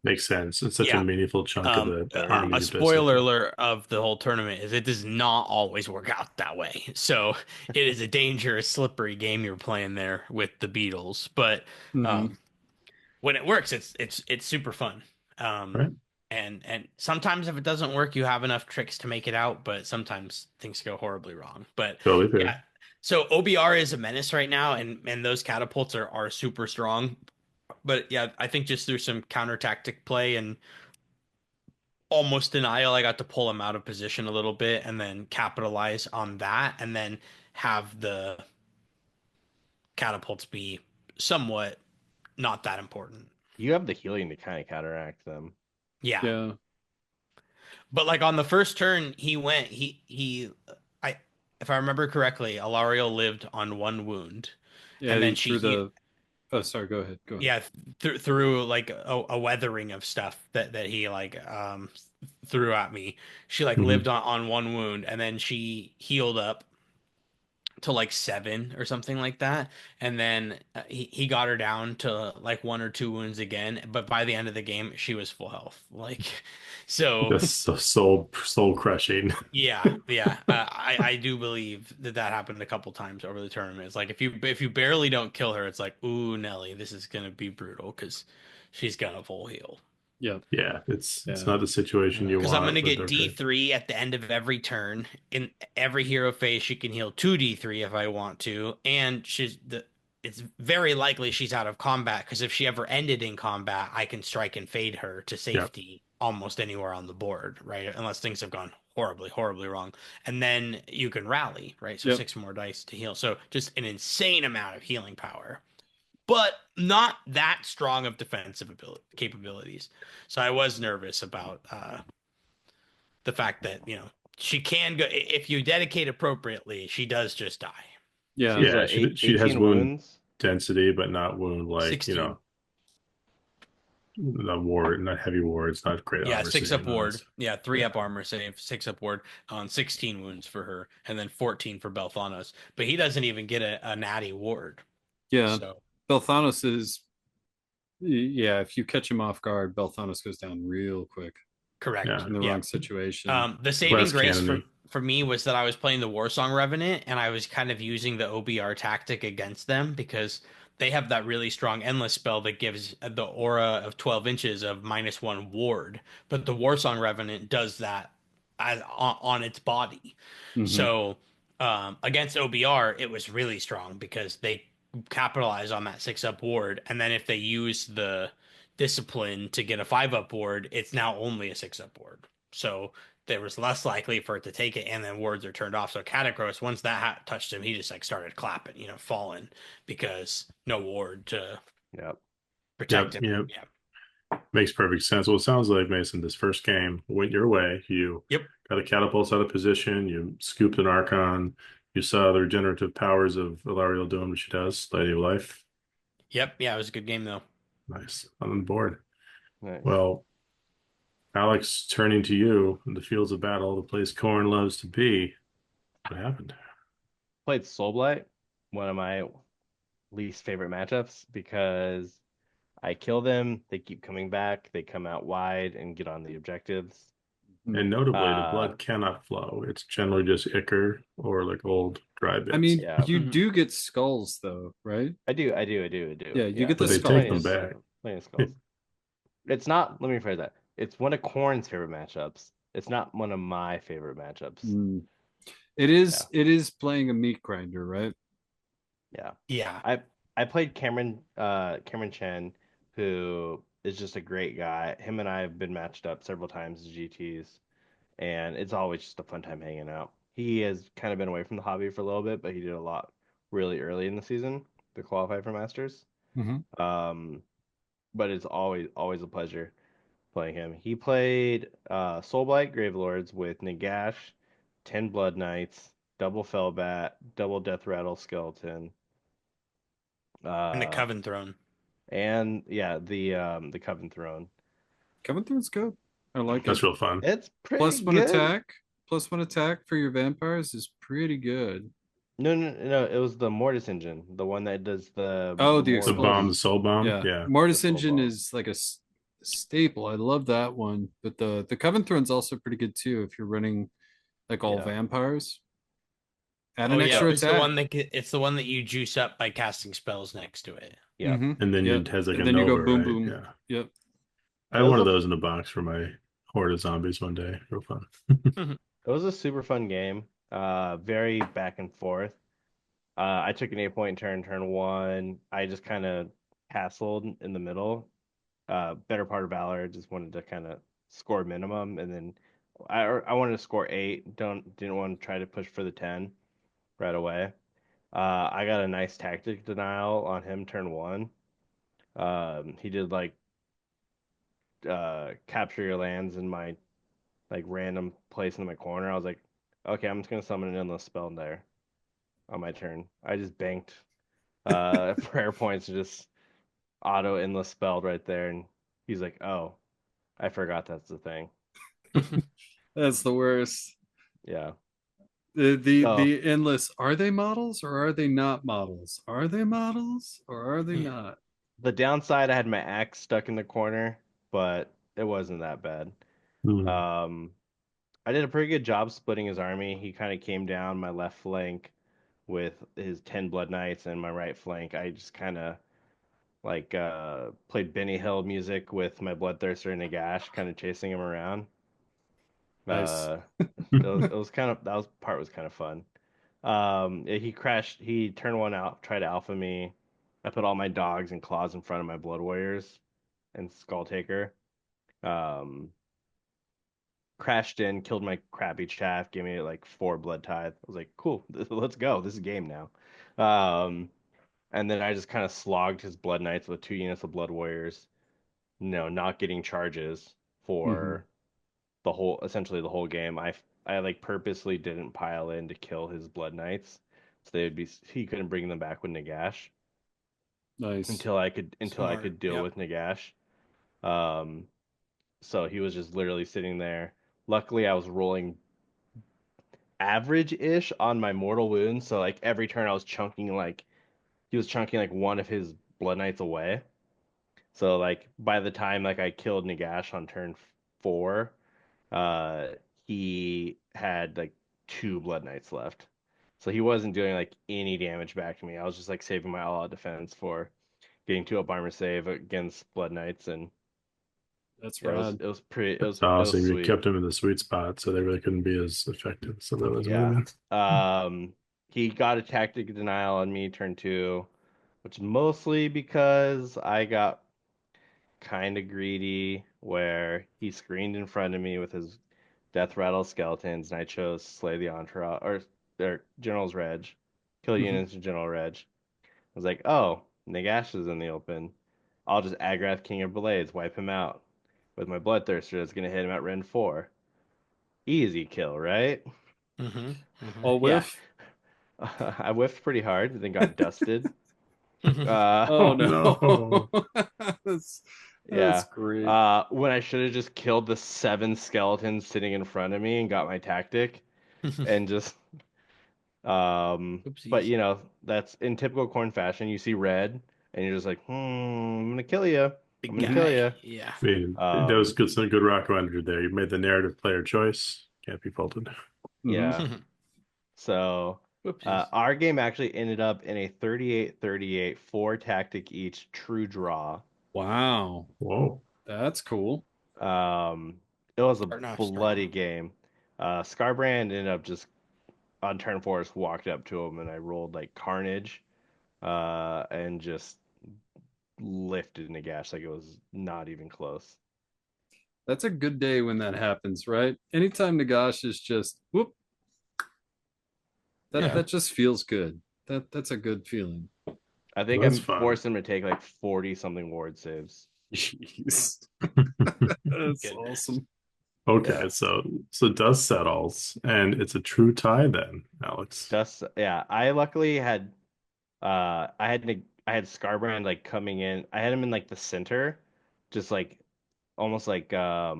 Makes sense. It's such a yeah, meaningful chunk of the Very army a you're pissing spoiler through. alert of the whole tournament is it does not always work out that way. So it is a dangerous, slippery game you're playing there with the Beatles. But Hmm. um, when it works, it's super fun. Um, Right? and sometimes if it doesn't work, you have enough tricks to make it out. But sometimes things go horribly wrong. But Totally yeah, fair. so OBR is a menace right now, and those catapults are super strong. But yeah, I think just through some counter tactic play and almost denial. I got to pull him out of position a little bit and then capitalize on that and then have the catapults be somewhat not that important. You have the healing to kind of counteract them. Yeah. Yeah. But like on the first turn, I if I remember correctly, Alariel lived on one wound. Yeah. And He then threw the. Oh, sorry. Go ahead. Go ahead. yeah, through like a weathering of stuff that he like threw at me. She like Hmm. lived on one wound and then she healed up to like seven or something like that. And then he got her down to like one or two wounds again. But by the end of the game, she was full health. Like, so That's so soul crushing. yeah. I do believe that happened a couple times over the tournament. It's like if you barely don't kill her, it's like, ooh, Nelly, this is gonna be brutal because she's gonna full heal. Yeah. Yeah, it's Yeah. not the situation you Because I'm want, gonna but get okay. D3 at the end of every turn. In every hero phase, she can heal 2 D3 if I want to, and it's very likely she's out of combat because if she ever ended in combat, I can strike and fade her to Yeah. safety almost anywhere on the board, right? Unless things have gone horribly, horribly wrong. And then you can rally, right? So Yep. 6 more dice to heal. So just an insane amount of healing power, but not that strong of defensive ability capabilities. So I was nervous about the fact that she can go if you dedicate appropriately, she does just die. Yeah. She's Yeah, what, she has 18 wound wounds? density, but not wound like, 16. the ward, not heavy wards, not great Yeah, armor 6 up save. No, ward. Yeah, three yeah. up armor save, 6 up ward on 16 wounds for her, and then 14 for Belthanos. But he doesn't even get a natty ward. Yeah. So Belthanos is. Yeah. If you catch him off guard, Belthanos goes down real quick correct. Yeah. in the Yeah. wrong situation. The saving Less grace cannony. for me was that I was playing the Warsong Revenant and I was kind of using the OBR tactic against them because they have that really strong endless spell that gives the aura of 12 inches of -1 ward, but the Warsong Revenant does that on its body. Hmm. So against OBR, it was really strong because they capitalize on that 6 up ward, and then if they use the discipline to get a 5 up ward, it's now only a 6 up ward. So there was less likely for it to take it, and then wards are turned off. So Catacross, once that hat touched him, he just like started clapping, falling because no ward to Yep. protect Yep. him. Yep. Yeah. Makes perfect sense. Well, it sounds like, Mason, this first game went your way. You Yep. got a catapult out of position. You scooped an Archon. You saw the regenerative powers of Ilariel doing what she does, Lady of Life. Yep. Yeah. It was a good game though. Nice. On the board. Nice. Well, Alex, turning to you in the fields of battle, the place Khorne loves to be. What happened? Played Soulblight, one of my least favorite matchups because I kill them, they keep coming back, they come out wide and get on the objectives. And notably, the Uh, blood cannot flow. It's generally just ichor or like old dry I bits. mean, yeah, you Mhm. do get skulls though, right? I do. Yeah, you Yeah, get the But they there's take plenty them of skulls. back. plenty of skulls. It's not. Let me rephrase that. It's one of Corn's favorite matchups. It's not one of my favorite matchups. Mm. It is Yeah, it is playing a meat grinder, right? yeah. Yeah. I played Cameron Chen, who is just a great guy. Him and I have been matched up several times as GTs, and it's always just a fun time hanging out. He has kind of been away from the hobby for a little bit, but he did a lot really early in the season to qualify for Masters. Mm-hmm. Um, but it's always a pleasure playing him. He played Soulblight Gravelords with Nagash, 10 Blood Knights, double Fellbat, double Death Rattle Skeleton, And the uh, Coven Throne. and yeah, the Coven Throne. Coming through, it's good. I like it. That's real fun. It's pretty Plus one good. attack. Plus one attack for your vampires is pretty good. No, it was the Mortis engine, the one that does Oh, the the The bomb, mortals, the explosive. soul bomb. Yeah. Yeah. the Mortis soul Engine bomb. is like a staple. I love that one. But the Coven Throne's also pretty good too if you're running like all Yeah. vampires. Add Oh an yeah, extra Yep. it's the one attack. that it's the one that you juice up by casting spells next to it. Yep. Mm-hmm. And then Yep. it has like And a then you go Nova, boom right? boom. Yeah. Yep. I It had was one of a those in a box for my Horde of Zombies one day. Real fun. Mhm. it was a super fun game. Very back and forth. I took an 8 point turn one. I just kind of hassled in the middle. Better part of Valor, just wanted to kind of score minimum, and then I wanted to score 8. Didn't want to try to push for the 10 right away. I got a nice tactic denial on him turn one. He did like capture your lands in my like random place in my corner. I was like, okay, I'm just gonna summon an endless spell there on my turn. I just banked prayer points and just auto endless spelled right there, and he's like, oh, I forgot that's the thing. That's the worst. Yeah. So The endless, are they models or are they not models? Are they models or are they not? the downside, I had my axe stuck in the corner, but it wasn't that bad. Hmm. Um, I did a pretty good job splitting his army. He kind of came down my left flank with his 10 Blood Knights, and my right flank, I just kind of like played Benny Hill music with my Bloodthirster and Nagash, kind of chasing him around. Nice. Uh, it was kind of that was part was kind of fun. He crashed. He turned one out, tried to alpha me. I put all my dogs and claws in front of my Blood Warriors and Skull Taker. Um, Crashed in, killed my crappy chaff, gave me like 4 blood tithe. I was like, cool, let's go. This is game now. Um, and then I just kind of slogged his Blood Knights with 2 units of Blood Warriors. No, not getting charges Hmm. for essentially the whole game. I like purposely didn't pile in to kill his Blood Knights, so he couldn't bring them back with Nagash Nice. until I Smart. could deal Yep. with Nagash. Um, so he was just literally sitting there. Luckily, I was rolling average-ish on my mortal wounds, so like every turn I was chunking like he was chunking like one of his Blood Knights away. So like by the time like I killed Nagash on turn 4, uh he had like 2 Blood Knights left. So he wasn't doing like any damage back to me. I was just like saving my all-out defense for getting 2 up armor save against Blood Knights, and That's yeah, rad. it was pretty That's it was awesome. You sweet. kept him in the sweet spot, so they really couldn't be as effective as some others might have Yeah. been. He got a tactic denial on me turn 2, which mostly because I got kind of greedy where he screened in front of me with his death rattle skeletons, and I chose slay the entourage or general's reg, kill Hmm. units in general reg. I was like, oh, Nagash is in the open. I'll just Agrath King of Blades, wipe him out with my Bloodthirster that's gonna hit him at Ren 4. Easy kill, right? Mhm. Mhm. All Yeah. whiff. I whiffed pretty hard, then got dusted. Mhm. Oh Uh, no. No. That's That's Yeah. great. When I should have just killed the 7 skeletons sitting in front of me and got my tactic and just but Oopsies. you know, that's in typical Khorne fashion. You see red and you're just like, I'm gonna kill you. I'm Big gonna kill guy. you. Yeah. I mean, that was good, some good rock under there. You made the narrative player choice. Can't be faulted. Hmm. Yeah. So Oopsies. our game actually ended up in a 38-38, 4 tactic each true draw. Wow, Whoa. that's cool. It was a Starting off bloody strong. game. Scarbrand ended up just on turn 4 just walked up to him and I rolled like Carnage and just lifted Nagash like it was not even close. That's a good day when that happens, right? Anytime Nagash is just whoop, that Yeah. that just feels good. That's a good feeling. I think That's I'm fun. forced him to take like 40 something ward saves. Jeez, that's Goodness. awesome. Okay, Yeah. so dust settles, and it's a true tie then, Alex. Just yeah, I luckily had I had Scarbrand like coming in. I had him in like the center, just like almost uh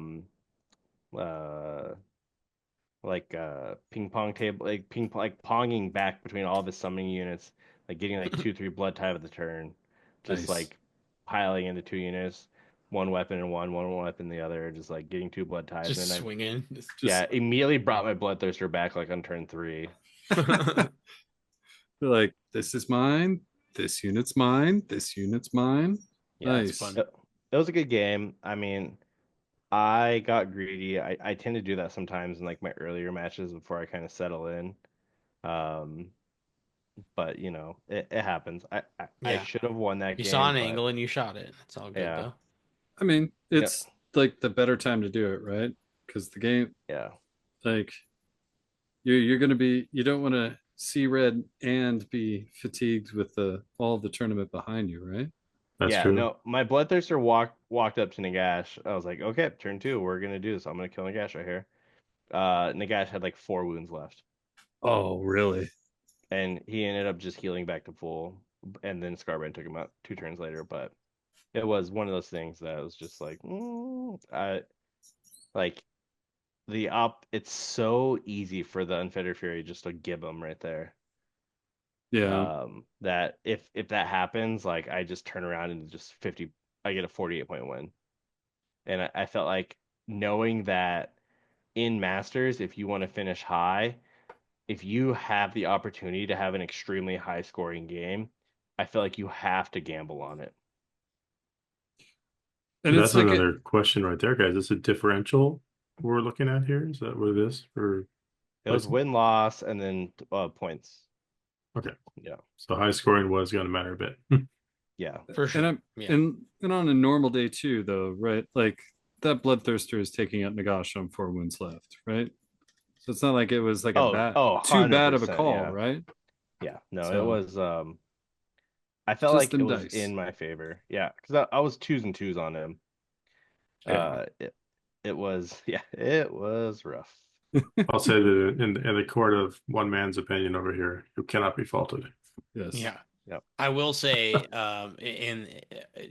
ping pong table like like ponging back between all of his summoning units, like getting like 2 3 blood tithe of the turn, just Nice. like piling into 2 units, one weapon and one weapon the other, just like getting 2 blood tithes. Just And I swinging. yeah, Just immediately brought my bloodthirster back like on turn 3. like this is mine. This unit's mine. This unit's mine. Yeah, That's Nice. fun. it was a good game. I mean, I got greedy. I tend to do that sometimes in like my earlier matches before I kind of settle in. Um, but you know, it happens. I Yeah. should have won that You saw game, an but angle and you shot it. It's all good yeah, though. I mean, yeah, it's like the better time to do it, right? Because the game, yeah, like you're gonna be, you don't want to see red and be fatigued with the all the tournament behind you, right? That's yeah. true. No, my bloodthirster walked up to Nagash. I was like, okay, turn 2, we're gonna do this. I'm gonna kill Nagash right here. Nagash had like 4 wounds left, Oh, really? and he ended up just healing back to full. And then Scarbrand took him out 2 turns later, but it was one of those things that was just like, I like the up. It's so easy for the Unfettered Fury just to gib him right there. Yeah. That if that happens, like I just turn around and just 50, I get a 48-point win. And I felt like knowing that in Masters, if you want to finish high, if you have the opportunity to have an extremely high scoring game, I feel like you have to gamble on it. And it's That's like another question right there, guys. Is it differential we're looking at here? Is that what it is for It was placing? win loss and then points. Okay, Yeah, so high scoring was going to matter a bit. yeah, For and sure. I'm Yeah. and on a normal day too, though, right? Like that bloodthirster is taking out Nagash on 4 wounds left, right? So it's not like it was like a bad oh, too bad of a 100%, call, yeah. right? Yeah, no, it So was I felt just like it them was dice. in my favor. Yeah, because I was twos and twos on him. Yeah, Uh, it, it was yeah, it was rough. I'll say that in the court of one man's opinion over here, you cannot be faulted. Yes. Yeah. Yep. I will say, to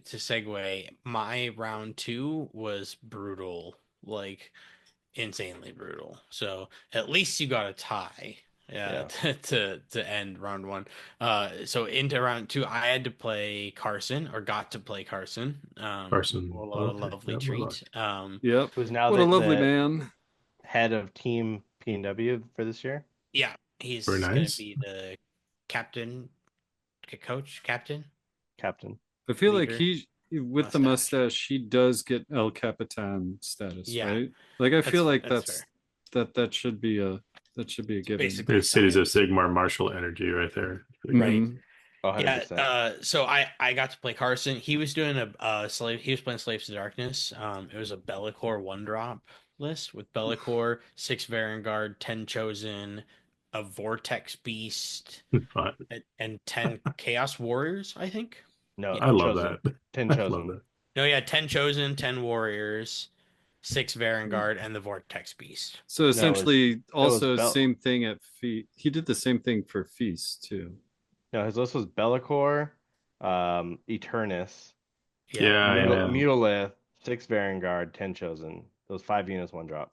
segue, my round 2 was brutal, like insanely brutal. So at least you got a tie, Yeah. to end round 1. So into round 2, I had to play Carson, or got to play Carson. A Carson, okay, lovely yeah, my luck. treat. Yep. Who's now What a lovely the man. head of team PNW for this year? Yeah, Very he's gonna nice. be the captain, coach, captain, I feel like leader, he with the mustache. mustache, he does get El Capitan status, Yeah, right? Like I feel like that's fair. that should be a given. Basically The cities of science, Sigmar martial energy right there. Pretty cool. right? Hmm. 100%. So I got to play Carson. He was doing a slave. He was playing Slaves to Darkness. It was a Bellicor 1-drop list with Bellicor, 6 Varangard, 10 Chosen, a Vortex Beast, But and 10 Chaos Warriors, I think. No, I love chosen. that. 10 I love chosen. that. No, yeah, 10 Chosen, 10 Warriors, 6 Varangard, and the Vortex Beast. So No, essentially, it was also same thing at Feast. He did the same thing for Feast too. no, his list was Bellicor, Eternus, Yep. Yeah, yeah. Mutalith, 6 Varangard, 10 Chosen. Those 5 units, 1 drop.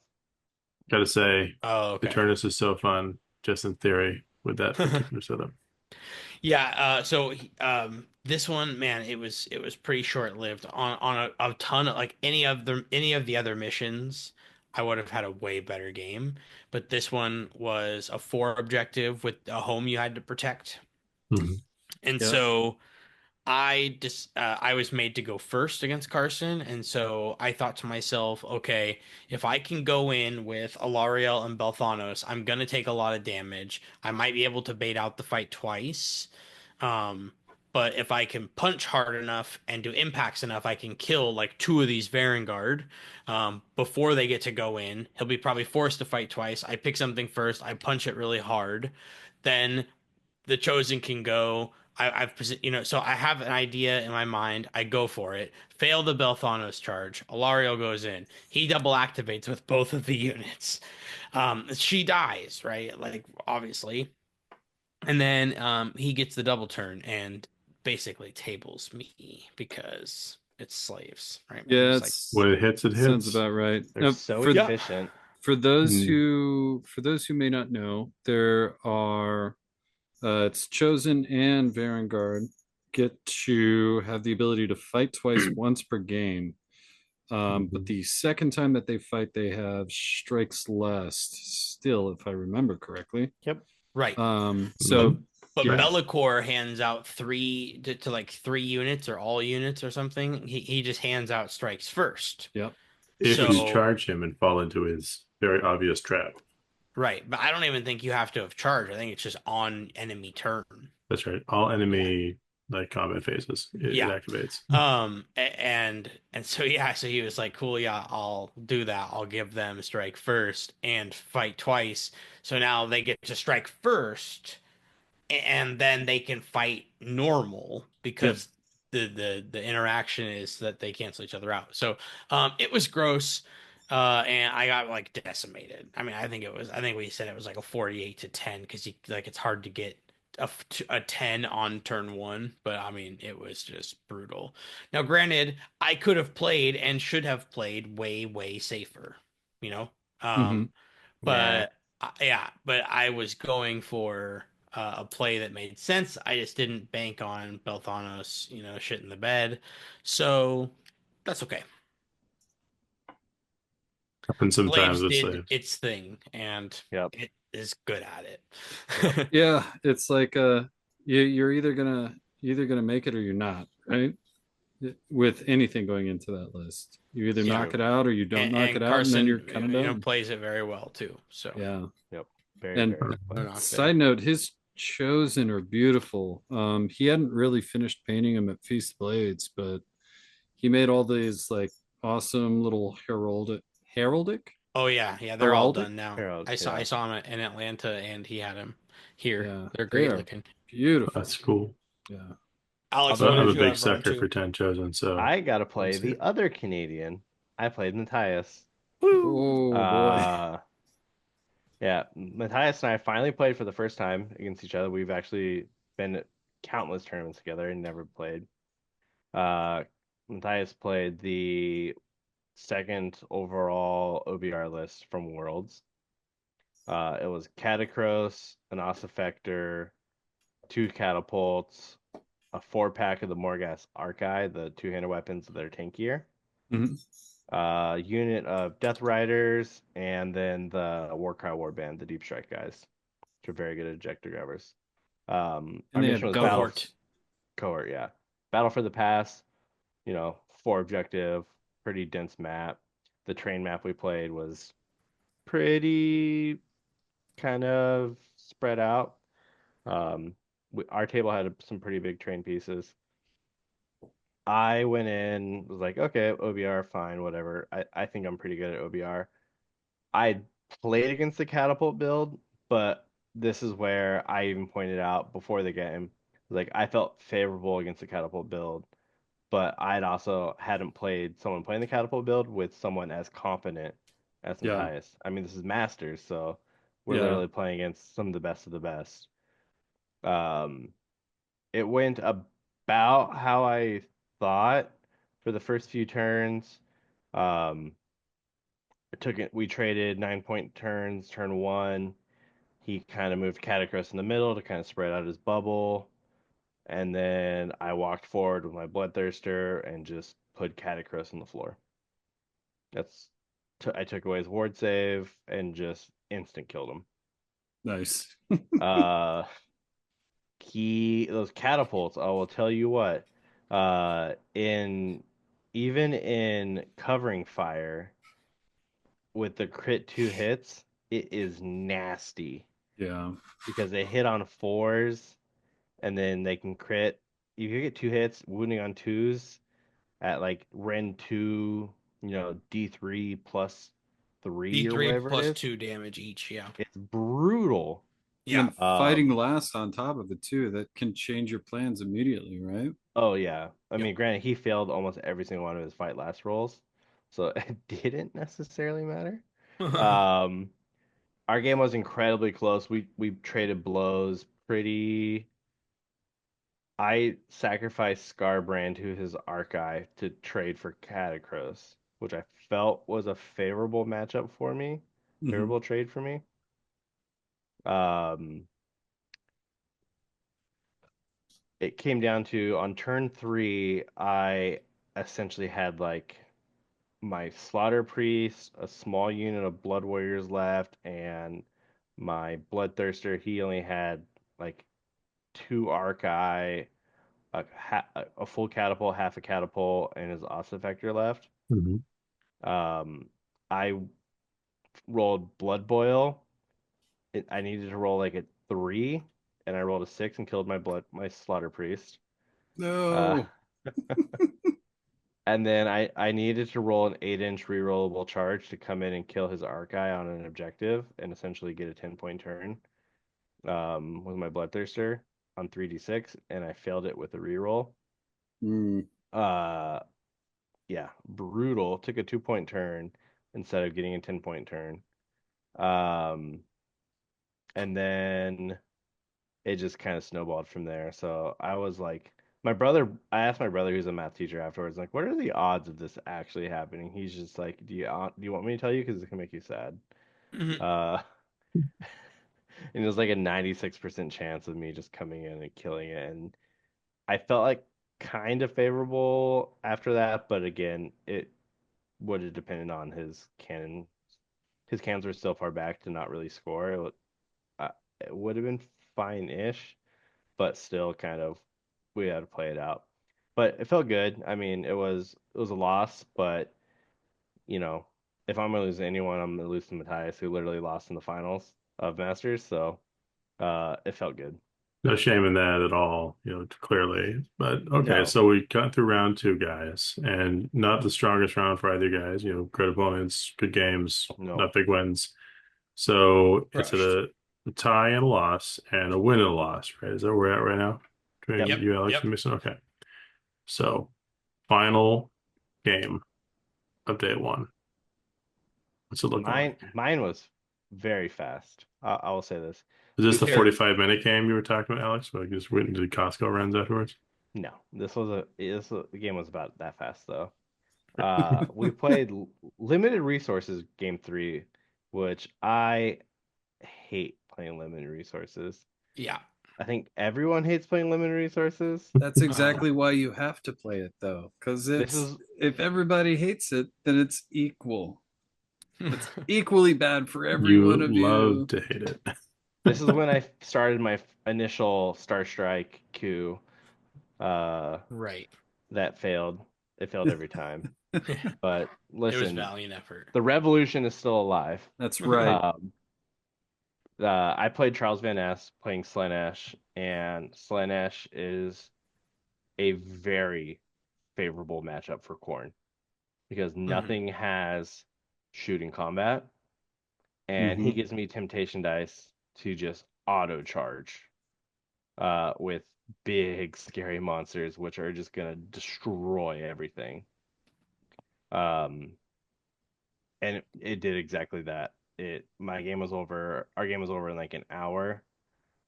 Gotta say, Oh, okay. Eternus is so fun, just in theory, with that particular setup. Yeah, this one, man, it was pretty short-lived. On a ton of like any of the other missions, I would have had a way better game. But this one was a 4 objective with a home you had to protect. Mhm. And Yep. so I was made to go first against Carson, and so I thought to myself, okay, if I can go in with Alariel and Belthanos, I'm gonna take a lot of damage. I might be able to bait out the fight twice. Um, but if I can punch hard enough and do impacts enough, I can kill like 2 of these Varangard before they get to go in. He'll be probably forced to fight twice. I pick something first, I punch it really hard, then the chosen can go. So I have an idea in my mind. I go for it. Fail the Belthanos charge. Alario goes in. He double activates with both of the units. She dies, right? Like obviously, and then he gets the double turn and basically tables me because it's slaves, right? I'm Yeah, just like, it's When it hits, it sounds hits. about right. They're Now, so for yep, efficient. for those Mm. who may not know, there are it's Chosen and Varangard get to have the ability to fight twice, once per game. But Mhm. the second time that they fight, they have strikes last. Still, if I remember correctly. Yep. right. But So but yeah, Bellicor hands out three to like 3 units or all units or something. He just hands out strikes first. yep, If you So charge him and fall into his very obvious trap. right, but I don't even think you have to have charge. I think it's just on enemy turn. That's right. All enemy like combat phases, it Yeah. activates. And so yeah, so he was like, cool, yeah, I'll do that. I'll give them strike first and fight twice. So now they get to strike first and then they can fight normal yep. because the interaction is that they cancel each other out. So it was gross. And I got like decimated. I mean, I think we said it was like a 48-10 because you like it's hard to get a 10 on turn one, but I mean, it was just brutal. Now, granted, I could have played and should have played way, way safer, you know? Hmm. Yeah. But yeah, but I was going for a play that made sense. I just didn't bank on Belthanos, shit in the bed. So that's okay. Happens sometimes Slaves with did slaves. its thing, and Yep. it is good at Yep. it. Yeah, it's like you're either gonna make it or you're not, right? With anything going into that list, you either It's Yeah, knock true. it out or you don't knock and it out, and then you're Carson, kind of done. plays it very well too. So Yeah. Yep. Very, And very no well. knock there. side note, his chosen are beautiful. He hadn't really finished painting them at Feast Blades, but he made all these like awesome little heraldic Oh yeah, they're all heraldic. done now. Herald, I yeah. saw him in Atlanta, and he had him here. Yeah, They're they great are looking. beautiful. That's cool. Yeah. Alex, what Although I'm did a you big have run sucker for to? 10 chosen, so I got to play let's see the it. other Canadian. I played Matthias. Woo! Oh boy. Uh, yeah, Matthias and I finally played for the first time against each other. We've actually been at countless tournaments together and never played. Uh, Matthias played the second overall OBR list from Worlds. It was Catacross, an Ossifector, 2 catapults, a 4 pack of the Morghast Archai, the 2-handed weapons that are tankier, Mhm. unit of Death Riders, and then the Warcry Warband, the Deep Strike guys, which are very good ejector grabbers. And Our they mission had was Cohort. cohort, yeah. Battle for the Pass, 4 objective, pretty dense map. The train map we played was pretty kind of spread out. Our table had some pretty big train pieces. I went in, was like, okay, OBR, fine, whatever. I think I'm pretty good at OBR. I played against the catapult build, but this is where I even pointed out before the game, like I felt favorable against the catapult build, but I'd also hadn't played someone playing the catapult build with someone as confident as Yeah. Matthias. I mean, this is Masters, so we're Yeah. literally playing against some of the best of the best. Um, it went about how I thought. for the first few turns. Um, we traded 9 point turns. Turn one, he kind of moved Catacross in the middle to kind of spread out his bubble. And then I walked forward with my Bloodthirster and just put Catacross on the floor. That's I took away his ward save and just instant killed him. Nice. Uh, those catapults, I will tell you what, in even in covering fire with the crit 2 hits, it is nasty Yeah. because they hit on fours and then they can crit. If you get 2 hits, wounding on twos at like Ren 2, D3 plus 3 or D3 whatever it plus is, 2 damage each. Yeah. it's brutal. And Yeah. then fighting last on top of it too, that can change your plans immediately, right? Oh yeah. I Yep. mean, granted, he failed almost every single one of his fight last rolls, so it didn't necessarily matter. Um, our game was incredibly close. We traded blows pretty. I sacrificed Scarbrand to his Archive to trade for Catacross, which I felt was a favorable matchup for me, Mhm. favorable trade for me. Um, it came down to on turn three, I essentially had like my Slaughter Priest, a small unit of Blood Warriors left, and my Bloodthirster. He only had like two Arcai, a full catapult, half a catapult, and his Os Effector left. Mhm. I rolled Blood Boil. I needed to roll like a 3, and I rolled a 6 and killed my Slaughter Priest. Uh, No. and then I needed to roll an 8-inch rerollable charge to come in and kill his Arcai on an objective and essentially get a 10-point turn with my Bloodthirster on 3d6, and I failed it with a reroll. Mm. Uh, yeah, brutal. Took a 2-point turn instead of getting a 10-point turn. Um, and then it just kind of snowballed from there. So I was like, I asked my brother, who's a math teacher, afterwards, like, what are the odds of this actually happening? He's just like, do you want me to tell you? Because it can make you sad. Mhm. Uh, and it was like a 96% chance of me just coming in and killing it. And I felt like kind of favorable after that, but again, it would have depended on his cannon. His cannons were still far back to not really score. Uh, it would have been fine-ish, but still kind of we had to play it out. But it felt good. I mean, it was a loss, but you know, if I'm gonna lose to anyone, I'm gonna lose to Matthias, who literally lost in the finals of Masters. So it felt good. No shame in that at all, clearly. But okay, No, so we got through round two, guys, and not the strongest round for either guys. Good opponents, good games, no. not big wins. So it's Crushed. a tie and a loss, and a win and a loss, right? Is that where we're at right now? Between Yep. Yep. you, Alex, Yep. and Mason? Okay. So final game of day one. What's it looking like? Mine was very fast. I will say this. Is this We the Here. played 45-minute game you were talking about, Alex? Where you just went and did Costco runs afterwards? no. The game was about that fast though. We played limited resources game three, which I hate playing limited resources. Yeah. I think everyone hates playing limited resources. That's Uh, exactly why you have to play it though, because This it's is if everybody hates it, then it's equal. It's equally bad for every one You of love you. to hate it. this is when I started my initial Star Strike coup. Uh, right. that failed. It failed every time. But It was listen, valiant effort. the revolution is still alive. That's right. Um, I played Charles Van Ness playing Slanesh, and Slanesh is a very favorable matchup for Khorne because Mhm. nothing has shooting combat, and he Hmm. gives me temptation dice to just auto charge with big scary monsters, which are just gonna destroy everything. Um, and it did exactly that. My game was over. Our game was over in like an hour.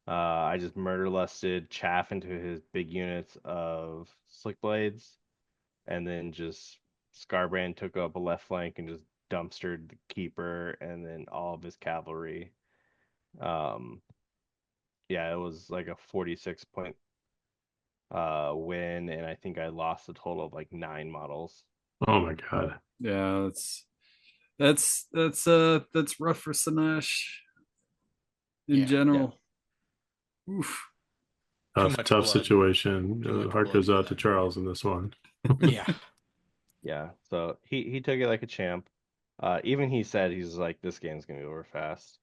I just murder lusted chaff into his big units of slick blades, and then just Scarbrand took up a left flank and just dumpstered the keeper and then all of his cavalry. Um, yeah, it was like a 46 point win, and I think I lost a total of like 9 models. Oh my God. Yeah, that's rough for Sinesh in Yeah. Yeah, general. Oof. Too Tough, much tough blood. situation. Too much Heart blood goes for out to that Charles in this one. Yeah. yeah. So he took it like a champ. Even he said he's like this game's gonna be over fast.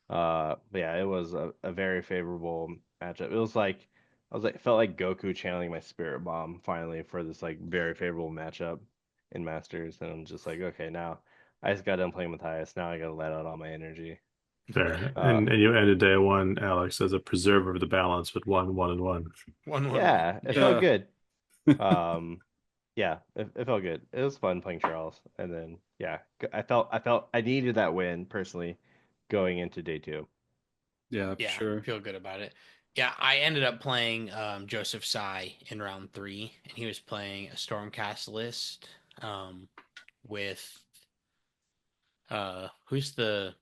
But yeah, it was a very favorable matchup. It was like I was like felt like Goku channeling my spirit bomb finally for this like very favorable matchup in Masters, and I'm just like, okay, now I just got done playing Matthias. Now I gotta let out all my energy. Fair. Uh, And you ended day one, Alex, as a preserver of the balance with 1-1-1. 1-1-1. yeah, it felt Yeah. good. Um, yeah, it felt good. It was fun playing Charles, and then yeah, I felt I needed that win personally going into day two. Yeah, for Yeah, sure. feel good about it. Yeah, I ended up playing Joseph Tsai in round 3, and he was playing a Stormcast list with who's the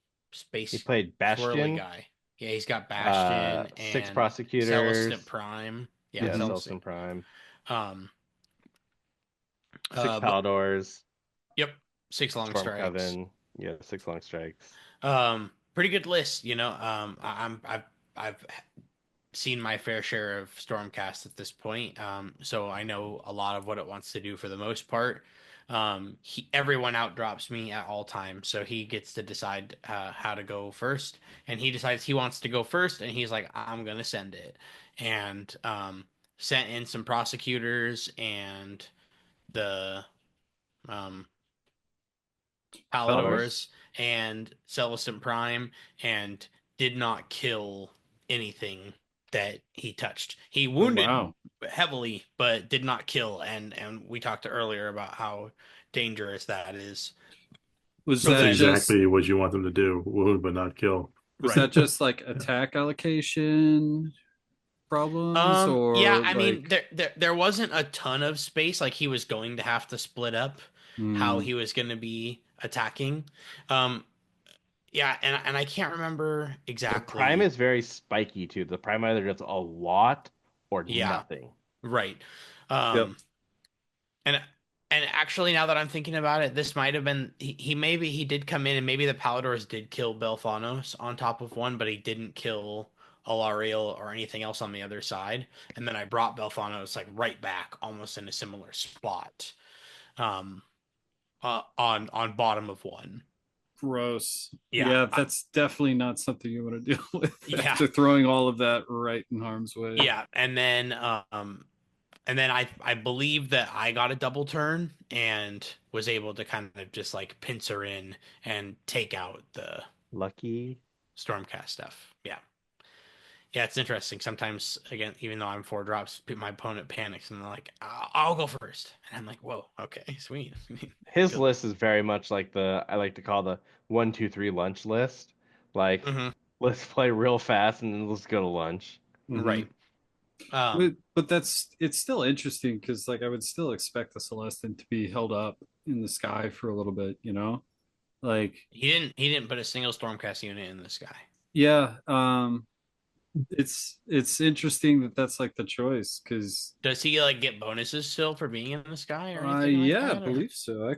He space played swirly Bastion, guy? Yeah, he's got Bastion six and Celestant prosecutors, Prime. Yeah, yeah, Hmm. Celestant. Celestin Prime, Um, six but Paladors, yep, 6 long Storm strikes. Coven, yeah, six long strikes. Pretty good list, you know. I've seen my fair share of Stormcast at this point, so I know a lot of what it wants to do for the most part. Everyone outdrops me at all times, so he gets to decide how to go first, and he decides he wants to go first, and he's like, "I'm gonna send it," and sent in some prosecutors and the um, Paladors, Paladors and Celestin Prime and did not kill anything that he touched. He Oh wounded wow. heavily, but did not kill. And we talked earlier about how dangerous that is. Was So That's that then, just exactly what you want them to do. Wound but not kill. was right. that just like Yeah. attack allocation problems Yeah, or I mean, like there wasn't a ton of space. Like he was going to have to split up how hmm, he was going to be attacking. Um, yeah, and I can't remember the Prime exactly. is very spiky too. The Prime either does a lot or Yeah, nothing. right. yep. Um, and and actually, now that I'm thinking about it, this might have been he maybe he did come in and maybe the Paladors did kill Belthanos on top of one, but he didn't kill Alariel or anything else on the other side. And then I brought Belthanos like right back, almost in a similar spot, um, on bottom of one. Gross. Yeah, Yeah, that's definitely not something you want to deal with yeah, after throwing all of that right in harm's way. yeah. And then I believe that I got a double turn and was able to kind of just like pincer in and take out the Lucky. Stormcast stuff. Yeah. Yeah, it's interesting. Sometimes, again, even though I'm 4 drops, my opponent panics and they're like, I'll go first. And I'm like, whoa, okay, sweet. His Good. list is very much like the I like to call the 1, 2, 3 lunch list. Like, Hmm. let's play real fast and then let's go to lunch. Hmm. Right. Um, But that's it's still interesting because like I would still expect the Celestin to be held up in the sky for a little bit, you know? Like he didn't put a single Stormcast unit in the sky. yeah, it's interesting that that's like the choice because Does he like get bonuses still for being in the sky or anything like yeah, I that? Or believe so. I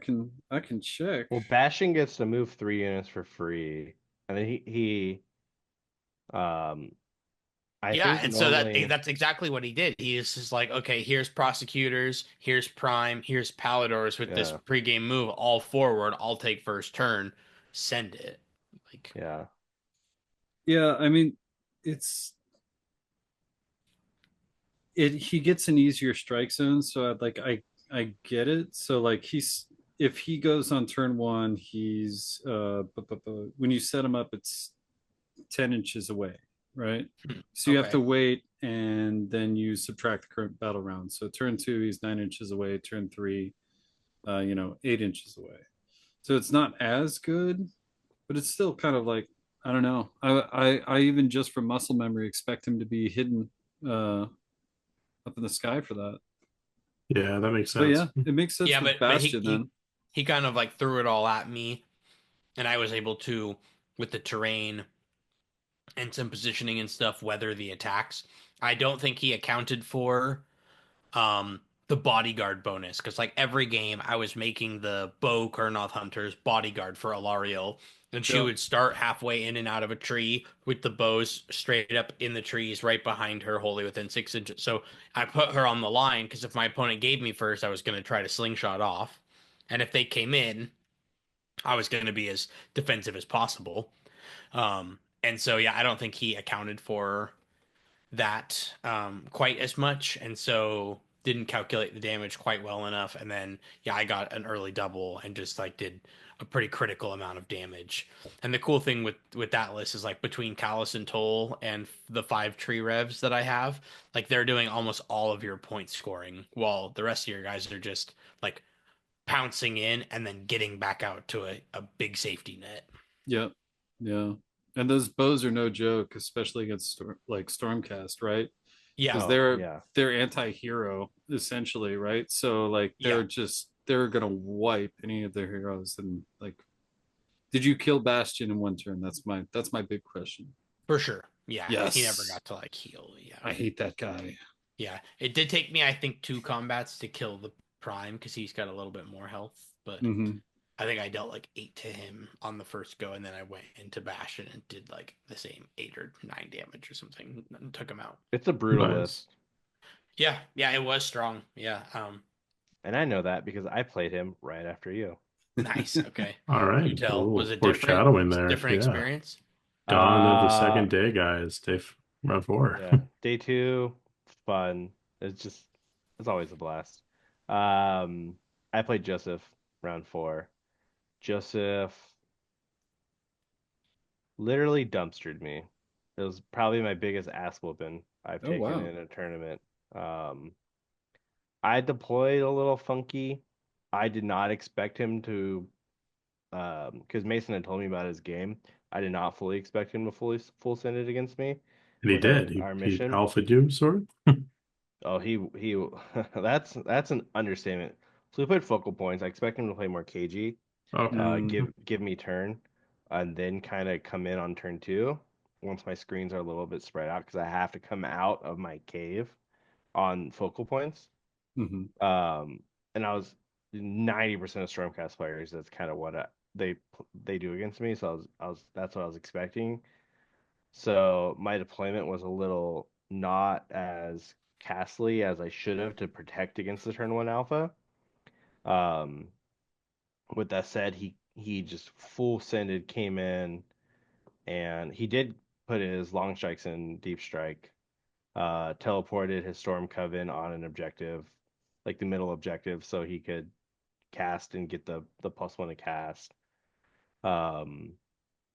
can check. Well, Bastion gets to move 3 units for free. And then he I yeah, think and so normally that's exactly what he did. He is just like, okay, here's prosecutors, here's prime, here's paladors with this yeah, pregame move, all forward. I'll take first turn, send it. Like, yeah. Yeah, I mean it's it he gets an easier strike zone, so I get it. So like he's if he goes on turn one, he's when you set him up, it's 10 inches away, right? So you have to okay, wait and then you subtract the current battle round. So turn two, he's 9 inches away. Turn three, 8 inches away. So it's not as good, but it's still kind of like I don't know. I even just from muscle memory expect him to be hidden uh, up in the sky for that. Yeah, that makes But sense. yeah, it makes sense Yeah, with but Bastion then. he kind of like threw it all at me, and I was able to, with the terrain and some positioning and stuff, weather the attacks. I don't think he accounted for the bodyguard bonus, because like every game I was making the bow Kurnoth Hunter's bodyguard for Alariel, and she Yeah. would start halfway in and out of a tree with the bows straight up in the trees right behind her, wholly within 6 inches. So I put her on the line because if my opponent gave me first, I was going to try to slingshot off, and if they came in, I was going to be as defensive as possible. And so yeah, I don't think he accounted for that quite as much, and so didn't calculate the damage quite well enough. And then yeah, I got an early double and just like did a pretty critical amount of damage. And the cool thing with that list is like between Callus and Toll and the 5 tree revs that I have, like they're doing almost all of your point scoring, while the rest of your guys are just like pouncing in and then getting back out to a big safety net. Yep. Yeah. And those bows are no joke, especially against like Stormcast, right? Yeah, Because Oh they're yeah. they're anti-hero essentially, right? So like yeah, they're gonna wipe any of their heroes. And like, did you kill Bastion in one turn? That's my big question. for sure. Yeah, he never Yes. got to like heal. Yeah. I hate that guy. Yeah, it did take me, I think, 2 combats to kill the Prime because he's got a little bit more health. But Hmm. I think I dealt like 8 to him on the first go, and then I went into Bastion and did like the same 8 or 9 damage or something and took him out. It's a brutal Nice. list. Yeah, yeah, it was strong. Yeah, And I know that because I played him right after you. nice. Okay, All do right. tell. Was Oh, it different? foreshadowing Was it there. different Yeah. experience? Dawn of the Uh second day, guys. Round 4. yeah. Day 2, fun. It's always a blast. Um I played Joseph round 4. Joseph literally dumpstered me. It was probably my biggest ass whooping I've Oh taken wow. in a tournament. Um I deployed a little funky. I did not expect him to because Mason had told me about his game. I did not fully expect him to full send it against me And he with did. our He mission. alpha you, sort Oh, he that's an understatement. So we played focal points. I expect him to play more KG, of. Okay. Mm, give me turn, and then kind of come in on turn 2 once my screens are a little bit spread out because I have to come out of my cave on focal points. hmm. Um, and I was 90% of Stormcast players. That's kind of what they do against me. So I was that's what I was expecting. So my deployment was a little not as castly as I should have to protect against the turn 1 alpha. Um, with that said, he just full sended came in and he did put his long strikes in deep strike. Teleported his Storm Coven on an objective, like the middle objective, so he could cast and get the +1 to cast. Um,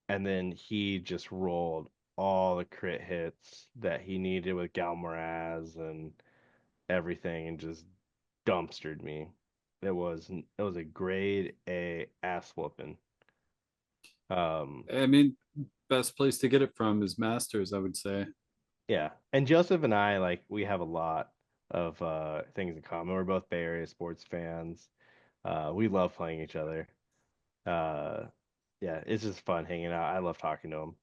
and then he just rolled all the crit hits that he needed with Galmaraz and everything, and just dumpstered me. It was a grade A ass whooping. Um, I mean, best place to get it from is Masters, I would say. yeah, and Joseph and I like we have a lot of things in common. We're both Bay Area sports fans. We love playing each other. Uh, yeah, it's just fun hanging out. I love talking to him.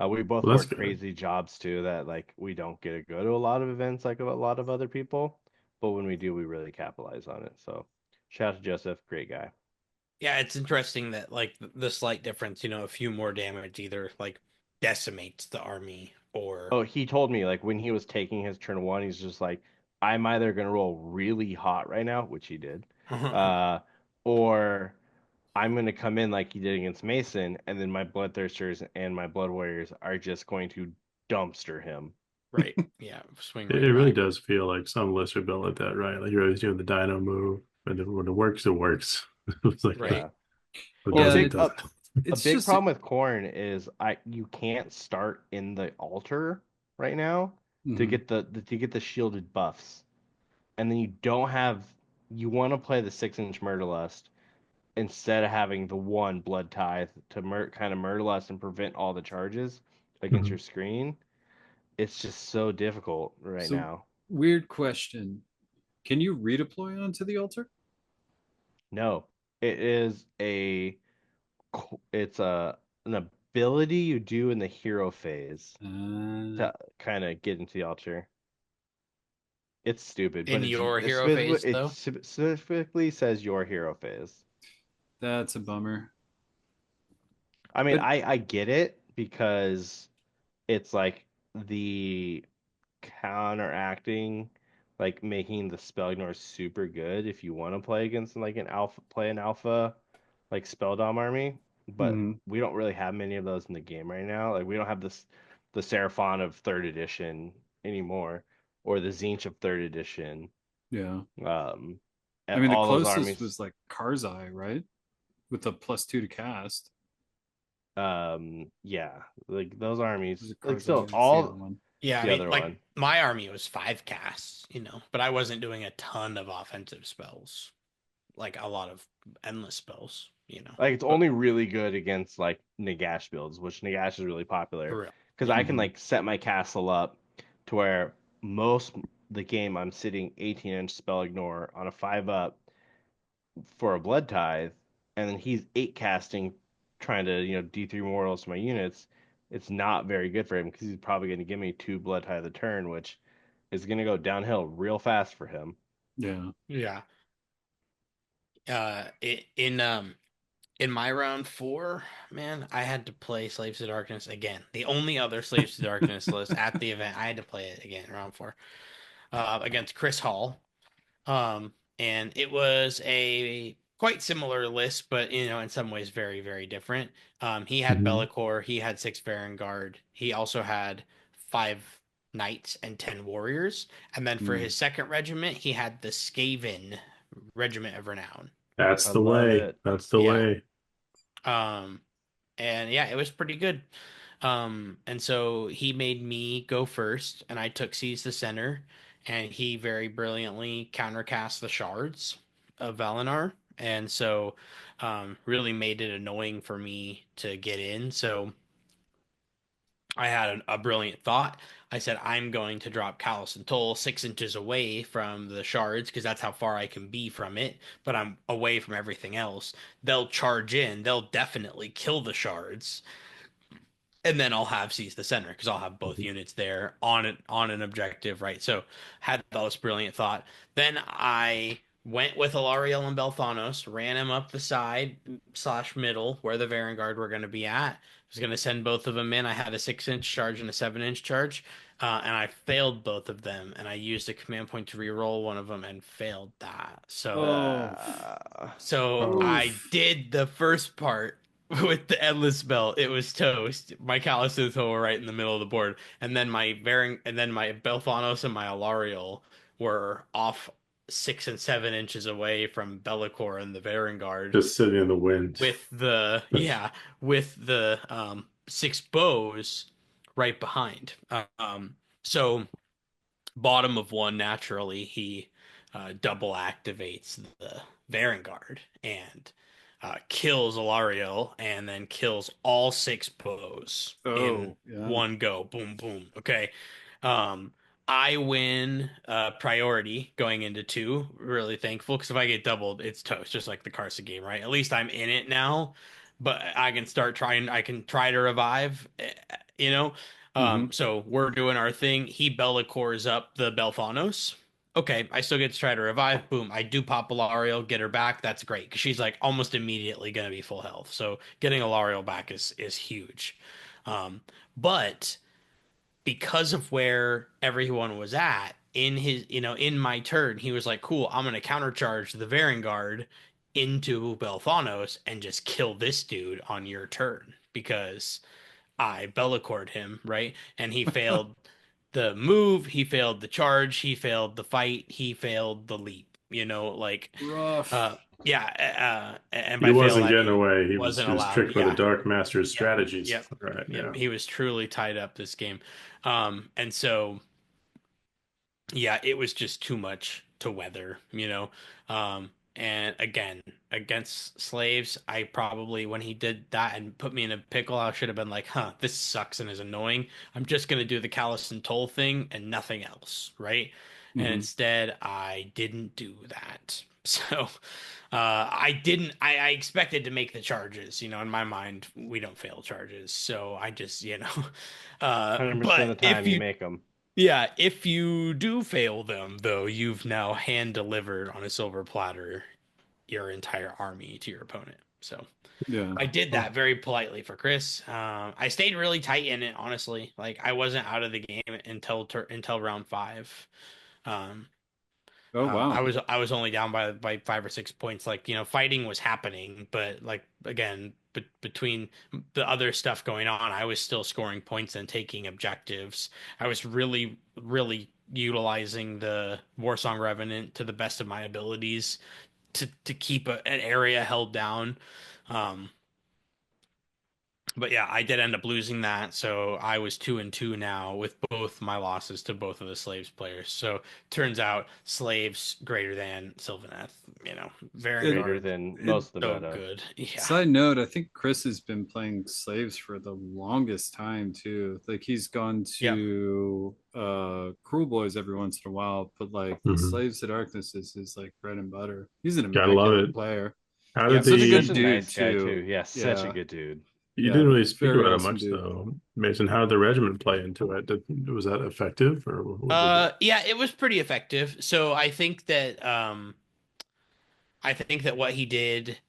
We both Well, that's work good. crazy jobs too that like we don't get to go to a lot of events like a lot of other people, but when we do, we really capitalize on it. So shout out to Joseph, great guy. Yeah, it's interesting that like the slight difference, a few more damage either like decimates the army or Oh, he told me like when he was taking his turn 1, he's just like, I'm either gonna roll really hot right now, which he did, uh, or I'm gonna come in like he did against Mason, and then my Bloodthirsters and my Blood Warriors are just going to dumpster him. right. Yeah, swing It right really back. does feel like some lists are built like that, right? Like you're always doing the dino move, and then when it works, it works. It's like, Right. Yeah. what Well, Yeah, doesn't, big doesn't. a it's big just problem with Khorne is I you can't start in the altar right now to mhm. get to get the shielded buffs. And then you want to play the 6-inch Murderlust instead of having the one Blood Tithe to kind of Murderlust and prevent all the charges against your Mhm. screen. It's just so difficult right So now. weird question. Can you redeploy onto the altar? No, it is it's an ability you do in the hero phase Uh, to kind of get into the altar. It's stupid, In but your hero phase, it though. specifically says your hero phase. that's a bummer. I mean, But I get it because it's like the counteracting, like making the spell ignore super good if you want to play against like an alpha like spell dom army, but mhm, we don't really have many of those in the game right now. Like we don't have the Seraphon of third edition anymore, or the Zinch of third edition. yeah. Um, I mean, the all those closest armies. was like Karzai, right? With the +2 to cast. Yeah, like those Was armies, it like Karzai still or it's the other all one? Yeah, I the mean, other like one. my army was 5 casts, but I wasn't doing a ton of offensive spells, like a lot of endless spells. Like it's But only really good against like Nagash builds, which Nagash is really For popular real. because Yeah. I can mhm, like set my castle up to where most the game I'm sitting 18-inch spell ignore on a 5 up for a blood tithe, and then he's 8 casting trying to D3 mortals to my units. It's not very good for him because he's probably going to give me 2 blood tithe a turn, which is going to go downhill real fast for him. yeah. Yeah. In my round 4, man, I had to play Slaves to Darkness again. The only other Slaves to Darkness list at the event, I had to play it again, round 4, against Chris Hall. And it was a quite similar list, but in some ways very, very different. He had Mhm. Bellicor, he had 6 Vanguard, he also had 5 knights and 10 warriors. And then for Mm. his second regiment, he had the Skaven Regiment of Renown. That's I the love way. it. That's the Yeah. way. Um, and yeah, it was pretty good. And so he made me go first, and I took Seize the Center, and he very brilliantly countercast the shards of Valinor, and so really made it annoying for me to get in. So I had a brilliant thought. I said, I'm going to drop Callus and Toll 6 inches away from the shards because that's how far I can be from it, but I'm away from everything else. They'll charge in, they'll definitely kill the shards, and then I'll have Seize the Center because I'll have both Mhm. units there on an objective, right? So had this brilliant thought. Then I went with Alariel and Belthanos, ran him up the side slash middle where the Vanguard were going to be at. I was going to send both of them in. I had a 6 inch charge and a 7 inch charge, and I failed both of them. And I used a command point to reroll one of them and failed that. So Oh, so I oof. did the first part with the endless spell. It was toast. My Calisthenics were right in the middle of the board, and then my Belthanos and my Alariel were off 6 and 7 inches away from Bellicor and the Varangard Just sitting in the wind. with the yeah with the 6 bows right behind. So bottom of one, naturally, he double activates the Varangard and kills Alariel and then kills all 6 bows in Oh, yeah. one go. Boom, boom. Okay. Um, I win priority going into 2. Really thankful because if I get doubled, it's toast, just like the Carson game, right? At least I'm in it now, but I can try to revive, you know? Hmm. So we're doing our thing. He Bellicors up the Belfanos. Okay, I still get to try to revive. Boom, I do pop Alariel, get her back. That's great because she's like almost immediately gonna be full health. So getting Alariel back is huge. Um, but because of where everyone was at in my turn, he was like, "Cool, I'm gonna countercharge the Varangard into Belfanos and just kill this dude on your turn because." I Bellacored him, right? And he failed the move, he failed the charge, he failed the fight, he failed the leap. Rough. Uh, yeah, and He by failed wasn't I getting mean away. wasn't He was allowed. tricked by the Yeah, Dark Master's yep, strategies. yep, Right, yep. yeah. He was truly tied up this game, and so yeah, it was just too much to weather. And again, against slaves, I probably, when he did that and put me in a pickle, I should have been like, huh, this sucks and is annoying. I'm just gonna do the Callus and Toll thing and nothing else, right? and Mhm. instead I didn't do that. So I didn't I expected to make the charges. In my mind, we don't fail charges. So I just, 100% but of the if time you you make them. yeah, if you do fail them, though, you've now hand delivered on a silver platter your entire army to your opponent. So Yeah. I did Oh, that very politely for Chris. I stayed really tight in it, honestly. Like I wasn't out of the game until round five. Um, Oh I wow. was I was only down by 5 or 6 points. Like fighting was happening, but like again, between the other stuff going on, I was still scoring points and taking objectives. I was really, really utilizing the Warsong Revenant to the best of my abilities to keep an area held down. Um, but yeah, I did end up losing that, so I was 2-2 now with both my losses to both of the slaves players. So turns out slaves greater than Sylvaneth, And Greater Vanguard, than it, most of the so meta. good. Yeah. side note, I think Chris has been playing slaves for the longest time too. Like he's gone Yep. to Cruel Boys every once in a while, but like mhm. Slaves to Darkness is his like bread and butter. He's an Gotta love immaculate it. player. How did Yep. Such a Such good a the dude nice guy too. too. Yeah, such a Yeah. good dude. You Yeah, didn't really speak very about it awesome much dude. though, Mason? How did the regiment play into it? Was that effective, or what did it? Yeah, it was pretty effective. So I think that what he did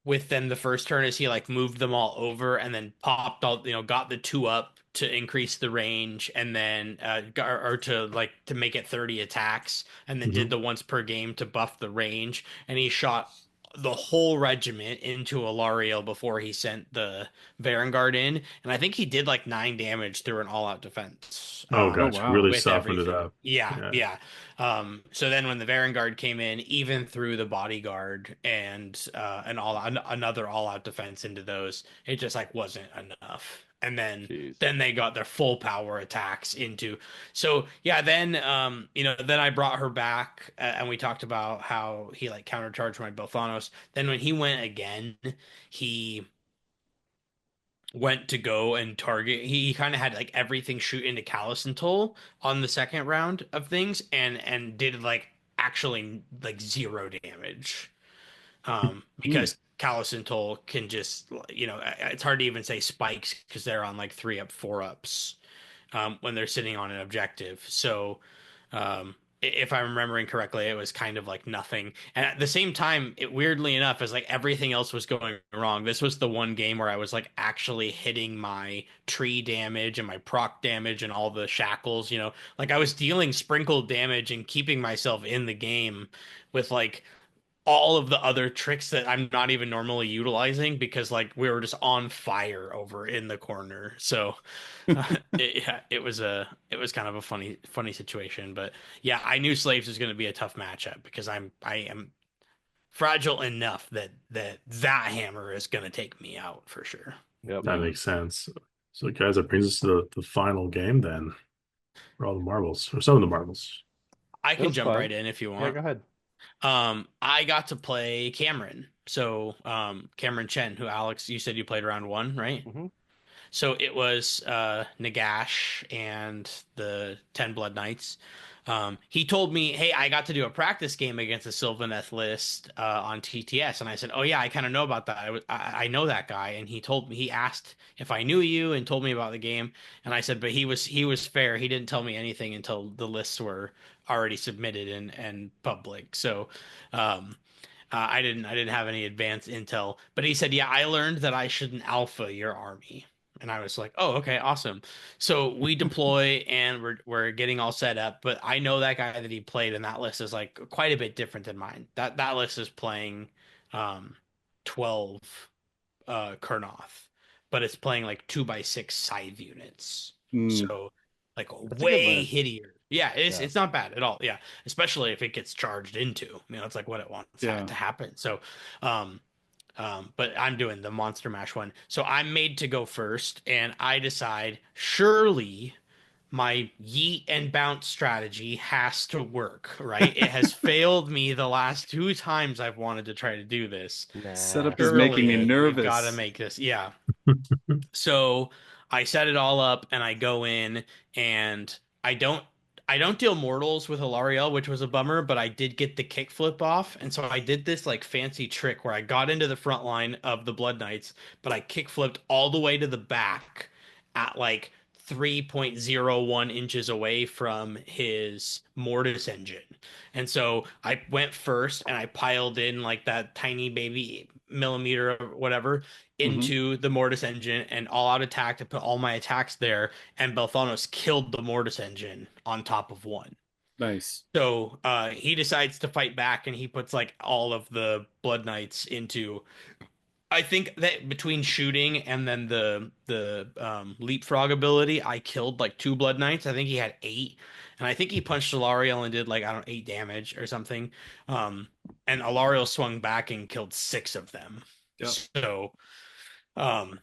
with them the first turn is he like moved them all over and then popped all got the two up to increase the range and then or to make it 30 attacks and then did Mhm. the once per game to buff the range and he shot the whole regiment into Alariel before he sent the Varangard in and I think he did like 9 damage through an all-out defense Oh Oh gosh, wow. really with softened it everything. up. Yeah, Yeah. yeah. So then when the Varangard came in, even through the bodyguard and another all-out defense into those, it just like wasn't enough. And then Jeez. then they got their full power attacks into. So yeah, then then I brought her back and we talked about how he like countercharged my Belthanos. Then when he went again, he went to go and target. He kind of had like everything shoot into Callus and Toll on the second round of things, and did like actually like zero damage. Hmm. Because Callus and Toll can just it's hard to even say spikes because they're on like 3 up, 4 ups when they're sitting on an objective. So, if I'm remembering correctly, it was kind of like nothing. And at the same time, it weirdly enough, as like everything else was going wrong, this was the one game where I was like actually hitting my tree damage and my proc damage and all the shackles. Like I was dealing sprinkled damage and keeping myself in the game with like all of the other tricks that I'm not even normally utilizing because like we were just on fire over in the corner. So yeah, it was kind of a funny situation, but yeah, I knew Slaves was going to be a tough matchup because I am fragile enough that hammer is going to take me out for sure. Yep. That Yeah. makes sense. So, guys, that brings us to the final game then, for all the marbles, or some of the marbles. I It can was jump fun. right in if you Yeah, want. go ahead. I got to play Cameron. So, Cameron Chen, who Alex, you said you played around one, right? Hmm. So it was Nagash and the 10 Blood Knights. He told me, "Hey, I got to do a practice game against the Sylvaneth list on TTS," and I said, "Oh yeah, I kind of know about that. I know that guy." And he asked if I knew you and told me about the game, and I said, "But he was fair. He didn't tell me anything until the lists were already submitted and public." So, um, I didn't have any advanced intel, but he said, "Yeah, I learned that I shouldn't alpha your army." And I was like, "Oh, okay, awesome." So we deploy and we're getting all set up, but I know that guy that he played and that list is like quite a bit different than mine. That list is playing 12 Kurnoth, but it's playing like 2x6 scythe units. Mm, So like That's a good way list. hittier. Yeah, it's Yeah. it's not bad at all. Yeah, especially if it gets charged into. It's like what it wants yeah. to happen. So, um, but I'm doing the Monster Mash one. So I'm made to go first, and I decide surely my yeet and bounce strategy has to work, right? It has failed me the last 2 times I've wanted to try to do this. Nah. Setup is making me Surely we've got to nervous. make this. Yeah. So I set it all up and I go in and I don't. I don't deal mortals with Alariel, which was a bummer, but I did get the kickflip off, and so I did this like fancy trick where I got into the front line of the Blood Knights, but I kickflipped all the way to the back at like 3.01 inches away from his mortis engine. And so I went first and I piled in like that tiny baby millimeter or whatever Hmm. into the mortis engine and all out attack to put all my attacks there, and Belthanos killed the mortis engine on top of one. Nice. So he decides to fight back and he puts like all of the Blood Knights into. I think that between shooting and then the leapfrog ability, I killed like two Blood Knights. I think he had eight, and I think he punched Alariel and did like I don't know, 8 damage or something. Um, and Alariel swung back and killed six of them. Yep. So um,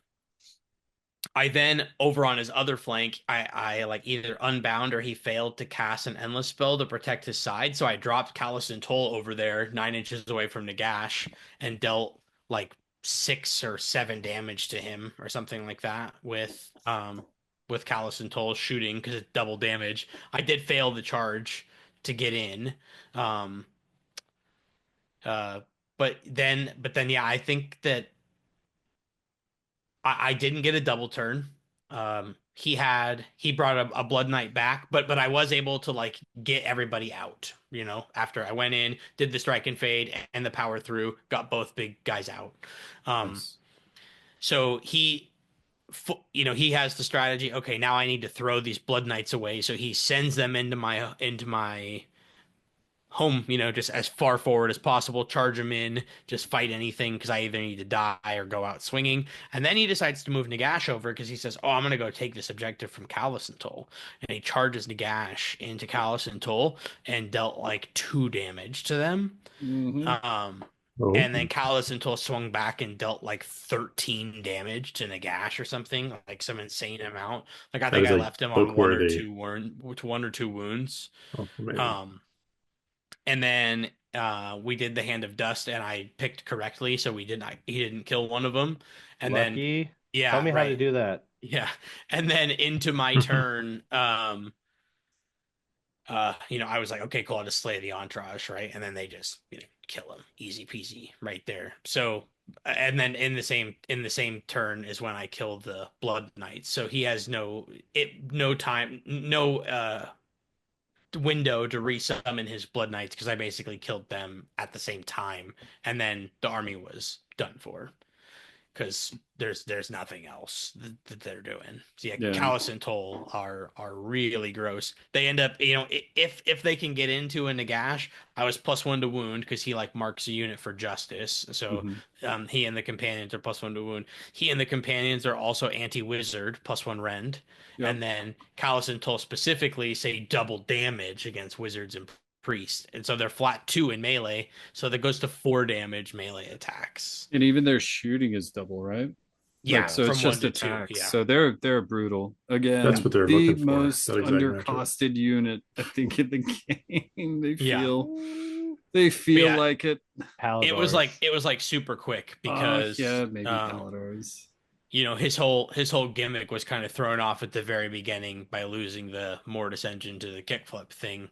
I then over on his other flank, I like either unbound or he failed to cast an endless spell to protect his side. So I dropped Callus and Toll over there, 9 inches away from Nagash, and dealt like 6 or 7 damage to him or something like that with Callus and Toll shooting because it's double damage. I did fail the charge to get in. Um uh but then yeah, I think that I didn't get a double turn. He brought a Blood Knight back, but I was able to like get everybody out. After I went in, did the strike and fade and the power through, got both big guys out. Um, Nice. so he has the strategy. Okay, now I need to throw these Blood Knights away. So he sends them into my home, just as far forward as possible, charge him in, just fight anything because I either need to die or go out swinging. And then he decides to move Nagash over because he says, "Oh, I'm gonna go take this objective from Callus and Toll," and he charges Nagash into Callus and Toll and dealt like 2 damage to them. Hmm. Um, Oh, and then Callus and Toll swung back and dealt like 13 damage to Nagash or something, like some insane amount. Like I that think is I like left him on book worthy. one or two wounds. Oh, amazing. Um, and then we did the Hand of Dust, and I picked correctly, so he didn't kill one of them. And then, Lucky. Tell yeah, me how to right, do that. yeah. And then into my turn, I was like, okay, cool, I'll just slay the entourage, right? And then they just, kill him, easy peasy, right there. So, and then in the same turn is when I killed the Blood Knight. So he has no time, no window to resummon his Blood Knights because I basically killed them at the same time, and then the army was done for because there's nothing else that they're doing. So yeah, Yeah. Callus and Toll are really gross. They end up, if they can get into a Nagash, I was +1 to wound because he like marks a unit for justice. So Hmm. he and the companions are +1 to wound. He and the companions are also anti-wizard, +1 rend. Yep. And then Callus and Toll specifically say double damage against wizards and priests. And so they're flat 2 in melee. So that goes to 4 damage melee attacks. And even their shooting is double, right? Like, Yeah, so it's from one just to two. attacks. Yeah. So they're brutal. That's Again, what they're the looking for, most that exact matchup. undercosted unit I think in the game. They Yeah. feel Mm, they But feel yeah, like it. it was like Paladors. it was like super quick Yeah, because maybe Paladors. his whole gimmick was kind of thrown off at the very beginning by losing the Mortis engine to the kickflip thing,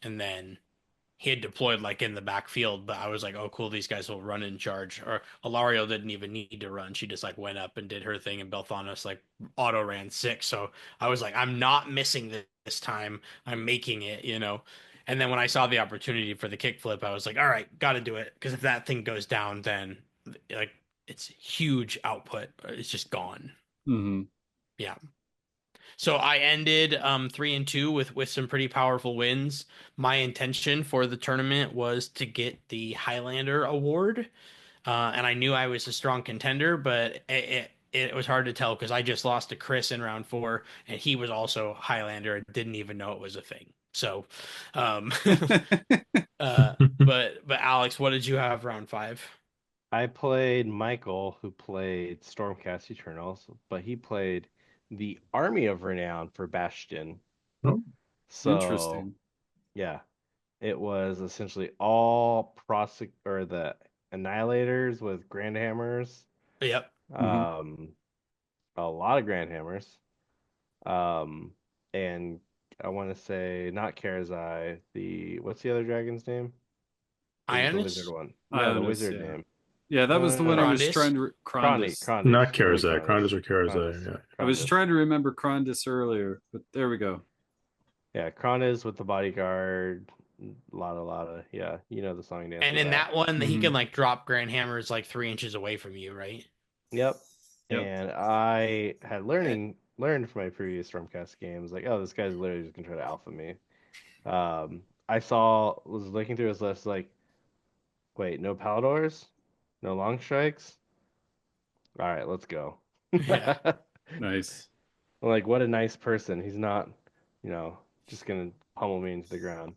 and then he had deployed like in the backfield, but I was like, oh cool, these guys will run in charge. Or Alario didn't even need to run. She just like went up and did her thing, and Belthanos like auto ran 6. So I was like, I'm not missing this time. I'm making it. And then when I saw the opportunity for the kickflip, I was like, all right, got to do it. Because if that thing goes down, then like it's huge output. It's just gone. Hmm. Yeah. So I ended 3-2 with some pretty powerful wins. My intention for the tournament was to get the Highlander award, and I knew I was a strong contender, but it was hard to tell because I just lost to Chris in round 4, and he was also Highlander and didn't even know it was a thing. So, um, but Alex, what did you have round 5? I played Michael, who played Stormcast Eternals, but he played the Army of Renown for Bastion. Oh, So Interesting. yeah, it was essentially all or the Annihilators with Grand Hammers, Yep. Hmm. um, a lot of Grand Hammers, um, and I want to say not Karazai. What's the other dragon's name? The wizard Ionis? one. No, the Ionis, wizard yeah. name. Yeah, that was the one I was Crondis? trying to Crondi, Crondis. Not Crondis. We'll say Karazai. Crondis. Krondus or Karazai. Crondis. Yeah. I was Crondis. trying to remember Crondis earlier, but there we go. Yeah, Crondis with the bodyguard. Lotta. Yeah, you know the song and dance And of in that. that one, he Mhm. can like drop Grand Hammers like 3 inches away from you, right? Yep. Yep. And I had learned from my previous Stormcast games, like, oh, this guy's literally just gonna try to alpha me. Was looking through his list, like, wait, no Paladors, no long strikes. All right, let's go. Yeah. Nice. Like, what a nice person. He's not, just gonna pummel me into the ground.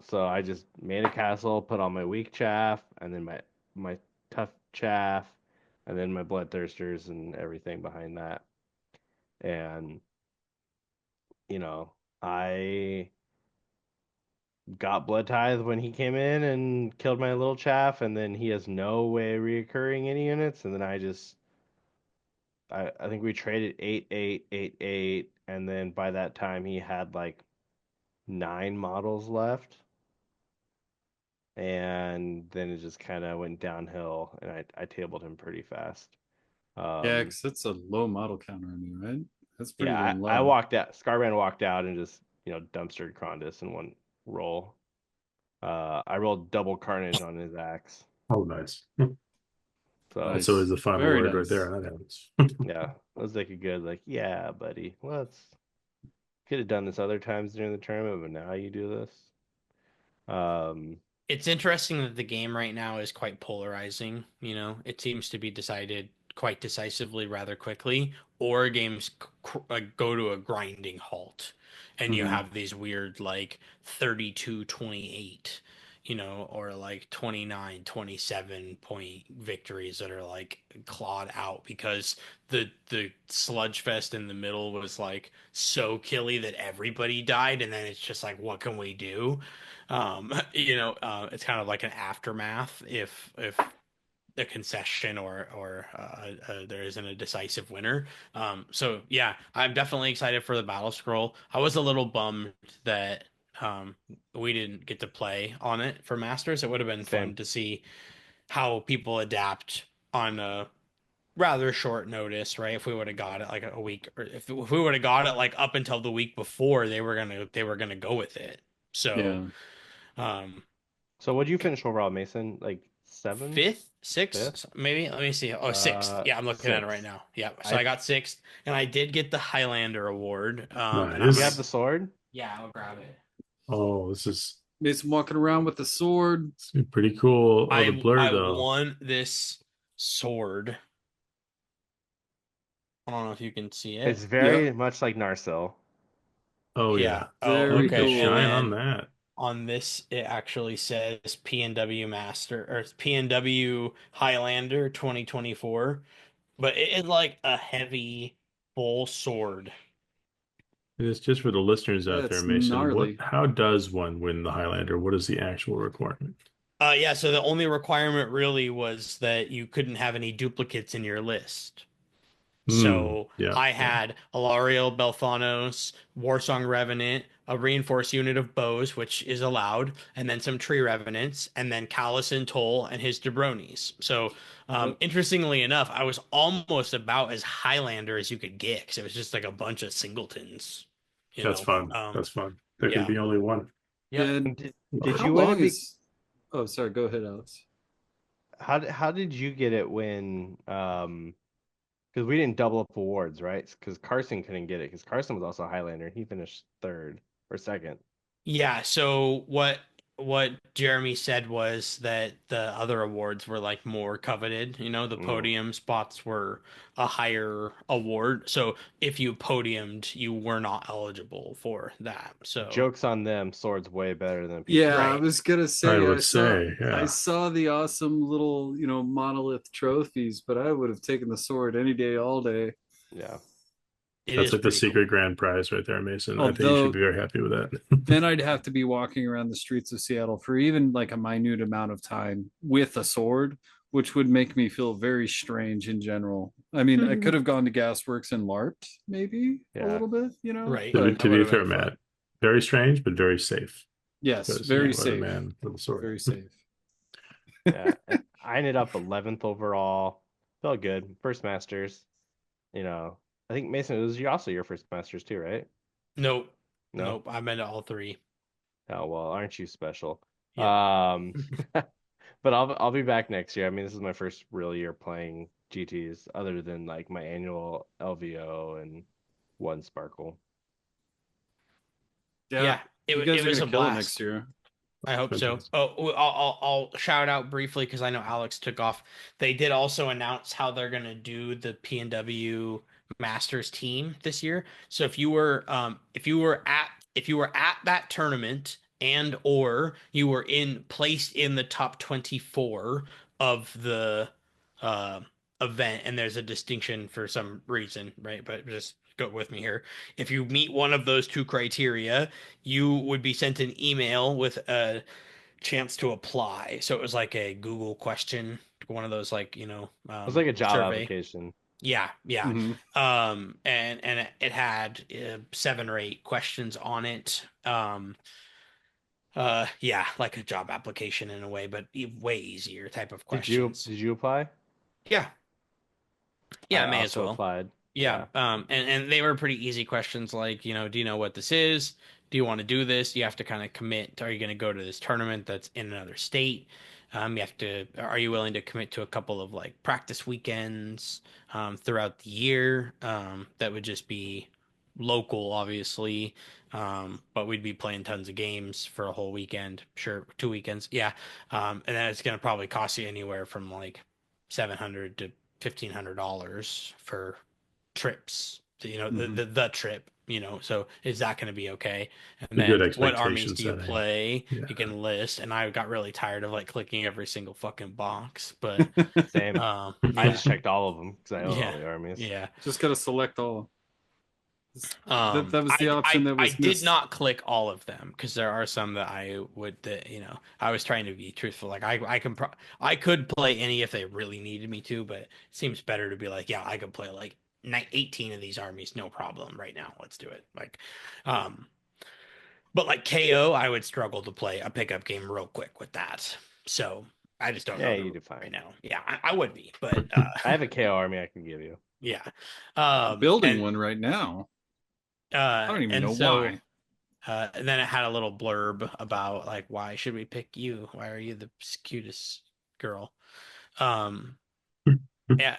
So I just made a castle, put on my weak chaff, and then my tough chaff, and then my bloodthirsters and everything behind that. And I got blood tithe when he came in and killed my little chaff, and then he has no way of reoccurring any units, and then I think we traded 8, 8, 8, 8, and then by that time he had like 9 models left. And then it just kind of went downhill, and I tabled him pretty fast. Yeah, Um, because that's a low model counter on you, right? That's pretty yeah, damn I low. walked out. Scarbrand walked out and just dumpstered Crondis in one roll. I rolled double carnage on his axe, Oh, nice. so That's always Nice. the final Very word right nice. there. That happens. yeah, it was like a good yeah, buddy. Could have done this other times during the tournament, but now you do this. Um, It's interesting that the game right now is quite polarizing. It seems to be decided quite decisively rather quickly, or games go to a grinding halt. And you Mhm. have these weird like 32-28, or like 29-27 point victories that are like clawed out because the sludge fest in the middle was like so killy that everybody died, and then it's just like, what can we do? It's kind of like an aftermath if a concession or there isn't a decisive winner. So yeah, I'm definitely excited for the battle scroll. I was a little bummed that we didn't get to play on it for Masters. It would have been Same. fun to see how people adapt on a rather short notice, right? If we would have got it like a week, or if we would have got it like up until the week before, they were gonna go with it. So Yeah. um, So what'd you finish overall, Mason? Like seventh, fifth, fifth, sixth, maybe. Let me see. Oh, sixth. Yeah, I'm looking at it right sixth. now. Yeah, so I I got sixth, and I did get the Highlander award. And I'm You gonna, have Nice. the sword? yeah, I'll grab it. Oh, this is Mason walking around with the sword. pretty cool. Oh, the blur I though. won this sword. I don't know if you can see it. It's Yep. very much like Narsil. Oh Yeah. yeah. Oh, Look Very at the okay. And shine cool. on then that. on this, it actually says PNW Master or PNW Highlander 2024, but it is like a heavy full sword. And it's just for the listeners out there, That's Mason. gnarly. How does one win the Highlander? What is the actual requirement? Yeah, so the only requirement really was that you couldn't have any duplicates in your list. So Yeah, I yeah. had Alario Belthanos, Warsong Revenant, a reinforced unit of bows, which is allowed, and then some tree revenants, and then Callus and Toll and his Dobronis. So Yep. interestingly enough, I was almost about as Highlander as you could get because it was just like a bunch of singletons, you That's know. fun. That's fun. There can Yeah. be only one. Yep. And And did Love how you it. win long it? is oh sorry, go ahead, Alex. How did you get it when because we didn't double up awards, right? Because Carson couldn't get it because Carson was also a Highlander. He finished third or second. Yeah, so what Jeremy said was that the other awards were like more coveted, the Mm. podium spots were a higher award. So if you podiumed, you were not eligible for that. So, Joke's on them. Sword's way better than Yeah, I PTQ. right. was gonna I say would say, I yeah. saw the awesome little, monolith trophies, but I would have taken the sword any day, all day. Yeah. It That's is like the pretty secret cool. grand prize right there, Mason. I think you should Although be very happy with that. then I'd have to be walking around the streets of Seattle for even like a minute amount of time with a sword, which would make me feel very strange in general. I mean, I could have gone to Gasworks and LARPed maybe a Yeah. little bit, you know, Right. To be, but That to would be have been fair, fun. Matt, very strange, but very safe yes, because you very are the safe. man with the sword. Very safe. Yeah. And I ended up 11th overall. Felt good. First Masters. I think Mason, it was also your first Masters too, right? Nope. No? Nope. I'm into all three. Oh, well, aren't you special? Yep. But I'll be back next year. I mean, this is my first real year playing GTs, other than like my annual LVO and one Sparkle. Yeah, Yeah. you It guys are was gonna a kill it next blast. year. I hope so. Fantastic. Oh, I'll shout out briefly because I know Alex took off. They did also announce how they're gonna do the PNW Masters team this year. So if you were at that tournament and or you were in placed in the top 24 of the uh event, and there's a distinction for some reason, right? But just go with me here. If you meet one of those two criteria, you would be sent an email with a chance to apply. So it was like a Google question, one of those like, It's like a job survey. application. Yeah, yeah. Hmm. And it had 7 or 8 questions on it. Yeah, like a job application in a way, but way easier type of Did you questions. did you apply? Yeah, yeah, I may as also well. applied. Yeah, Yeah. and they were pretty easy questions like, do you know what this is? Do you want to do this? You have to kind of commit. Are you going to go to this tournament that's in another state? Are you willing to commit to a couple of like practice weekends throughout the year? That would just be local, obviously. But we'd be playing tons of games for a whole weekend. Sure, 2 weekends. Yeah. And then it's going to probably cost you anywhere from like 700 to $1,500 for trips, Hmm. the trip, so is that going to be okay? And A good then what armies expectation do you setting. play? Yeah. You can list, and I got really tired of like clicking every single fucking box, but Same. I yeah, just checked all of them because I own all yeah, the armies. yeah. Just gotta select all. That was the option that I was did missed. not click all of them because there are some that I would that I was trying to be truthful. Like I could play any if they really needed me to, but it seems better to be like, yeah, I could play like 18 of these armies, no problem right now. Let's do it. Um, but like KO, I would struggle to play a pickup game real quick with that. So I just don't Yeah, know you the do fine. right now. Yeah, I would be, but I have a KO army I can give you. yeah. I'm building And one right now. I don't even and know so why. and then it had a little blurb about like why should we pick you? Why are you the cutest girl? Um, yeah,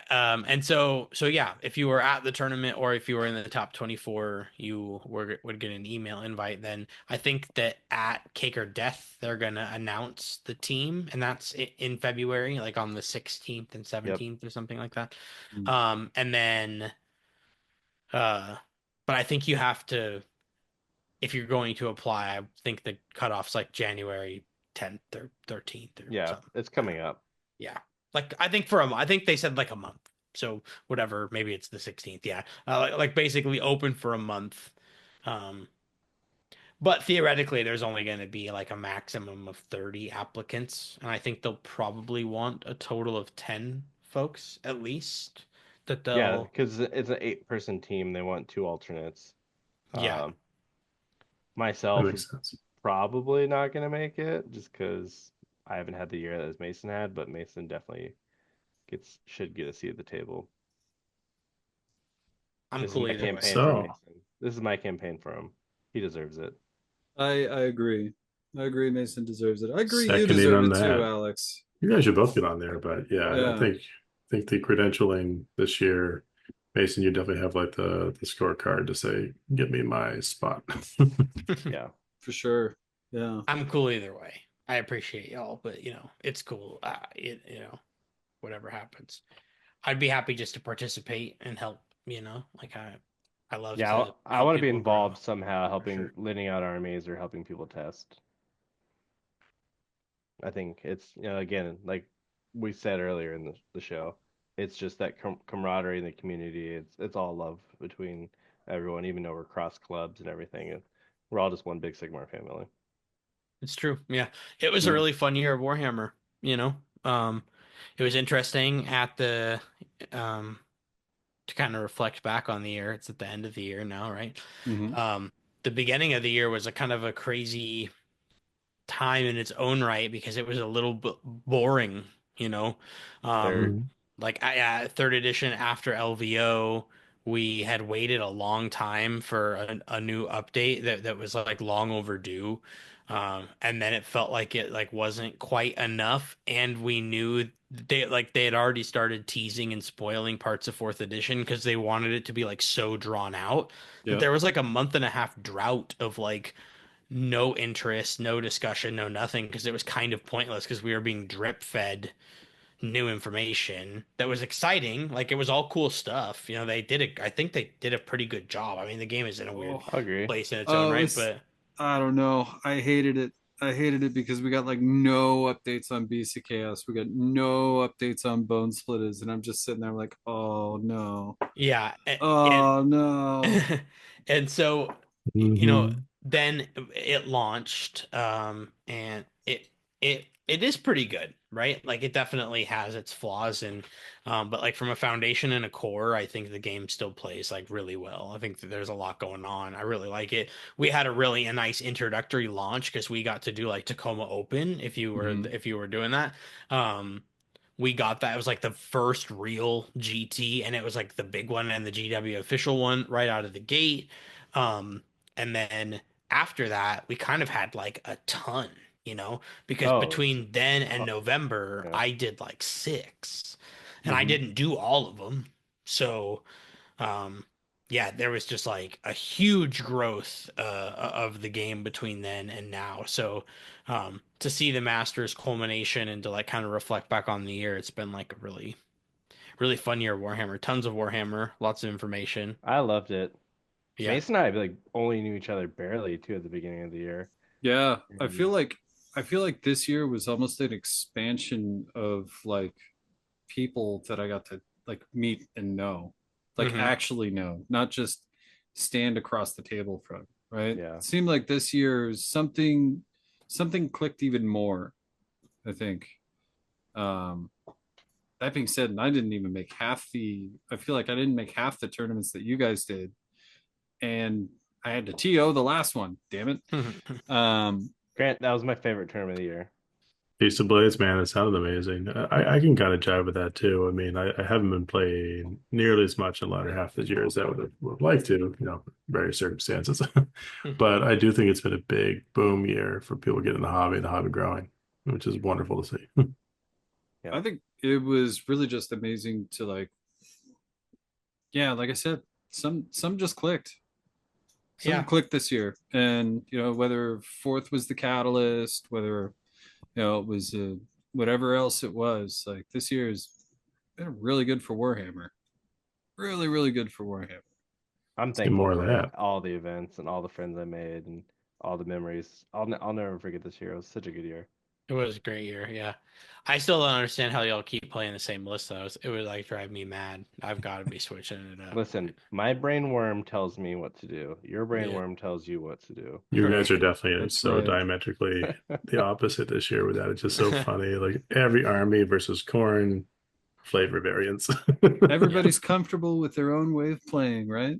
and so yeah, if you were at the tournament or if you were in the top 24, would get an email invite. Then I think that at Cake or Death they're gonna announce the team, and that's in February, like on the 16th and Yep. 17th or something like that. Mm. And then but I think you have to, if you're going to apply, I think the cutoff's like January 10th or 13th or Yeah, something it's like that. coming up. Yeah. Like I think I think they said like a month. So whatever, maybe it's the 16th. Yeah. Like basically open for a month. Um, but theoretically there's only going to be like a maximum of 30 applicants, and I think they'll probably want a total of 10 folks at least that Yeah, they'll because it's an 8-person team. They want 2 alternates. yeah. Um, That myself is makes sense. probably not gonna make it just because I haven't had the year that Mason had, but Mason definitely should get a seat at the table. I'm This is cool my either way. campaign for So, Mason. This is my campaign for him. He deserves it. I agree. I agree. Mason deserves it. I agree. You seconding deserve on it too, that. Alex. You guys should both get on there, but yeah, I Yeah, think the credentialing this year, Mason, you definitely have like the scorecard to say, give me my spot. Yeah. for sure. Yeah. I'm cool either way. I appreciate y'all, but it's cool. Whatever happens. I'd be happy just to participate and help, like I love Yeah, to I help want to be people grow involved somehow, for helping sure. leading out armies or helping people test. I think it's, again, like we said earlier in the show, it's just that camaraderie in the community. It's all love between everyone, even though we're cross clubs and everything. And we're all just one big Sigmar family. It's true. Yeah. It was a Yeah. really fun year of Warhammer, you know. Um it was interesting at the um to kind of reflect back on the year. It's at the end of the year now, right? Mhm. The beginning of the year was a kind of a crazy time in its own right because it was a little bit boring, you know. Um, Third. Mhm. like third edition after LVO, we had waited a long time for a new update that was like long overdue. And then it felt like it like wasn't quite enough, and we knew they had already started teasing and spoiling parts of fourth edition because they wanted it to be like so drawn out that Yep. there was like a month and a half drought of like no interest, no discussion, no nothing, because it was kind of pointless because we were being drip fed new information that was exciting. Like it was all cool stuff. You know, they did it. I think they did a pretty good job. I mean, the game is in a weird Oh, I'll agree. place in its own oh, right, it's but I don't know. I hated it. I hated it because we got like no updates on Beast of Chaos. We got no updates on Bone Splitters, and I'm just sitting there like, oh no, yeah, and oh no. and so Mhm. then it launched, and it is pretty good, right? Like it definitely has its flaws, and but like from a foundation and a core, I think the game still plays like really well. I think that there's a lot going on. I really like it. We had a nice introductory launch because we got to do like Tacoma Open Mhm. if you were doing that. Um, we got that. It was like the first real GT, and it was like the big one and the GW official one right out of the gate. Um, and then after that, we kind of had like a ton, because Oh, between then and hu- November, yeah. I did like six, and I Mhm. didn't do all of them. So, um, yeah, there was just like a huge growth of the game between then and now. So, to see the Masters culmination and to like kind of reflect back on the year, it's been like a really, really fun year of Warhammer. Tons of Warhammer, lots of information. I loved it. Yeah. Mason and I like only knew each other barely too at the beginning of the year. Yeah, And I feel like this year was almost an expansion of like people that I got to like meet and know, like Hmm. actually know, not just stand across the table from, right? yeah. It seemed like this year something clicked even more, I think. Um that being said, and I didn't even make I feel like I didn't make half the tournaments that you guys did. And I had to TO the last one, damn it. Um Grant, that was my favorite tournament of the year. Ace of Blades, man, it sounded amazing. I can kind of jive with that too. I mean, I haven't been playing nearly as much in the latter half this year as I would like to, various circumstances. But I do think it's been a big boom year for people getting the hobby growing, which is wonderful to see. Yeah. I think it was really just amazing to like, yeah, like I said, some just clicked. Some Yeah. clicked this year, and whether fourth was the catalyst, whether it was whatever else it was. Like this year has been really good for Warhammer. Really, really good for Warhammer. I'm See thankful more of for that. all the events and all the friends I made and all the memories. I'll never forget this year. It was such a good year. It was a great year. Yeah. I still don't understand how y'all keep playing the same list though. It would like drive me mad. I've got to be switching it up. Listen, my brain worm tells me what to do. Your brain Yeah. worm tells you what to do. You guys are Right. definitely That's so right. diametrically the opposite this year with that. It's just so funny. Like every army versus Khorne flavor variants. Yeah. Everybody's comfortable with their own way of playing, right?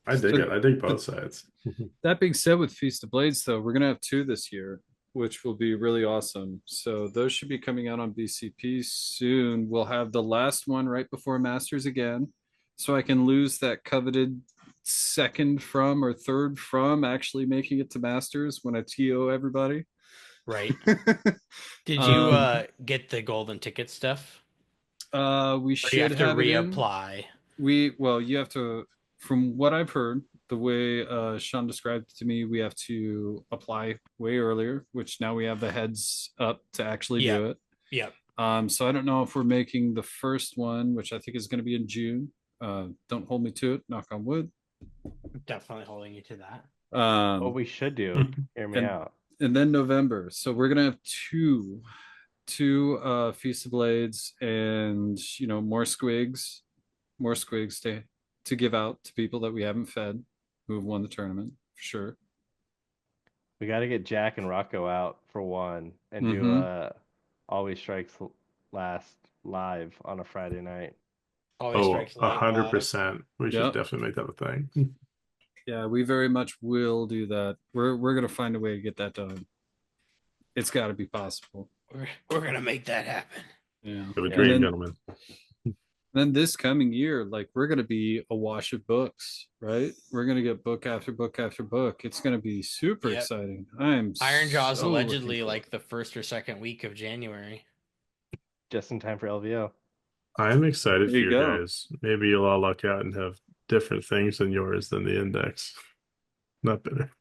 I dig But it. I dig but both sides. that being said, with Feast of Blades, though, we're gonna have two this year, which will be really awesome. So those should be coming out on BCP soon. We'll have the last one right before Masters again, so I can lose that coveted second from or third from actually making it to Masters when I TO everybody. Right. Did you um, get the golden ticket stuff? we Or do you should have to have it in. reapply? Well, you have to, from what I've heard, the way Sean described it to me, we have to apply way earlier, which now we have the heads up to actually do Yep. it. Yep. So I don't know if we're making the first one, which I think is going to be in June. Don't hold me to it, knock on wood. Definitely holding you to that. What Um, we should do, hear me and out. and then November. So we're gonna have two Feast of Blades and more squigs to give out to people that we haven't fed who have won the tournament for sure. We got to get Jack and Rocco out for one and do Mm-hmm. Always Strikes Last live on a Friday night. Always Oh, strikes late blog. 100%. We should Yep. definitely make that a thing. Yeah, we very much will do that. We're gonna find a way to get that done. It's got to be possible. We're gonna make that happen. Yeah. Have a Yeah. And dream, gentlemen. then this coming year, like we're gonna be awash of books, right? We're gonna get book after book after book. It's gonna be super Yep. exciting. I am Iron Jaw's so looking allegedly forward. like the first or second week of January. Just in time for LVO. I'm excited There for you you go. guys. Maybe you'll all luck out and have different things than yours than the index. Not better.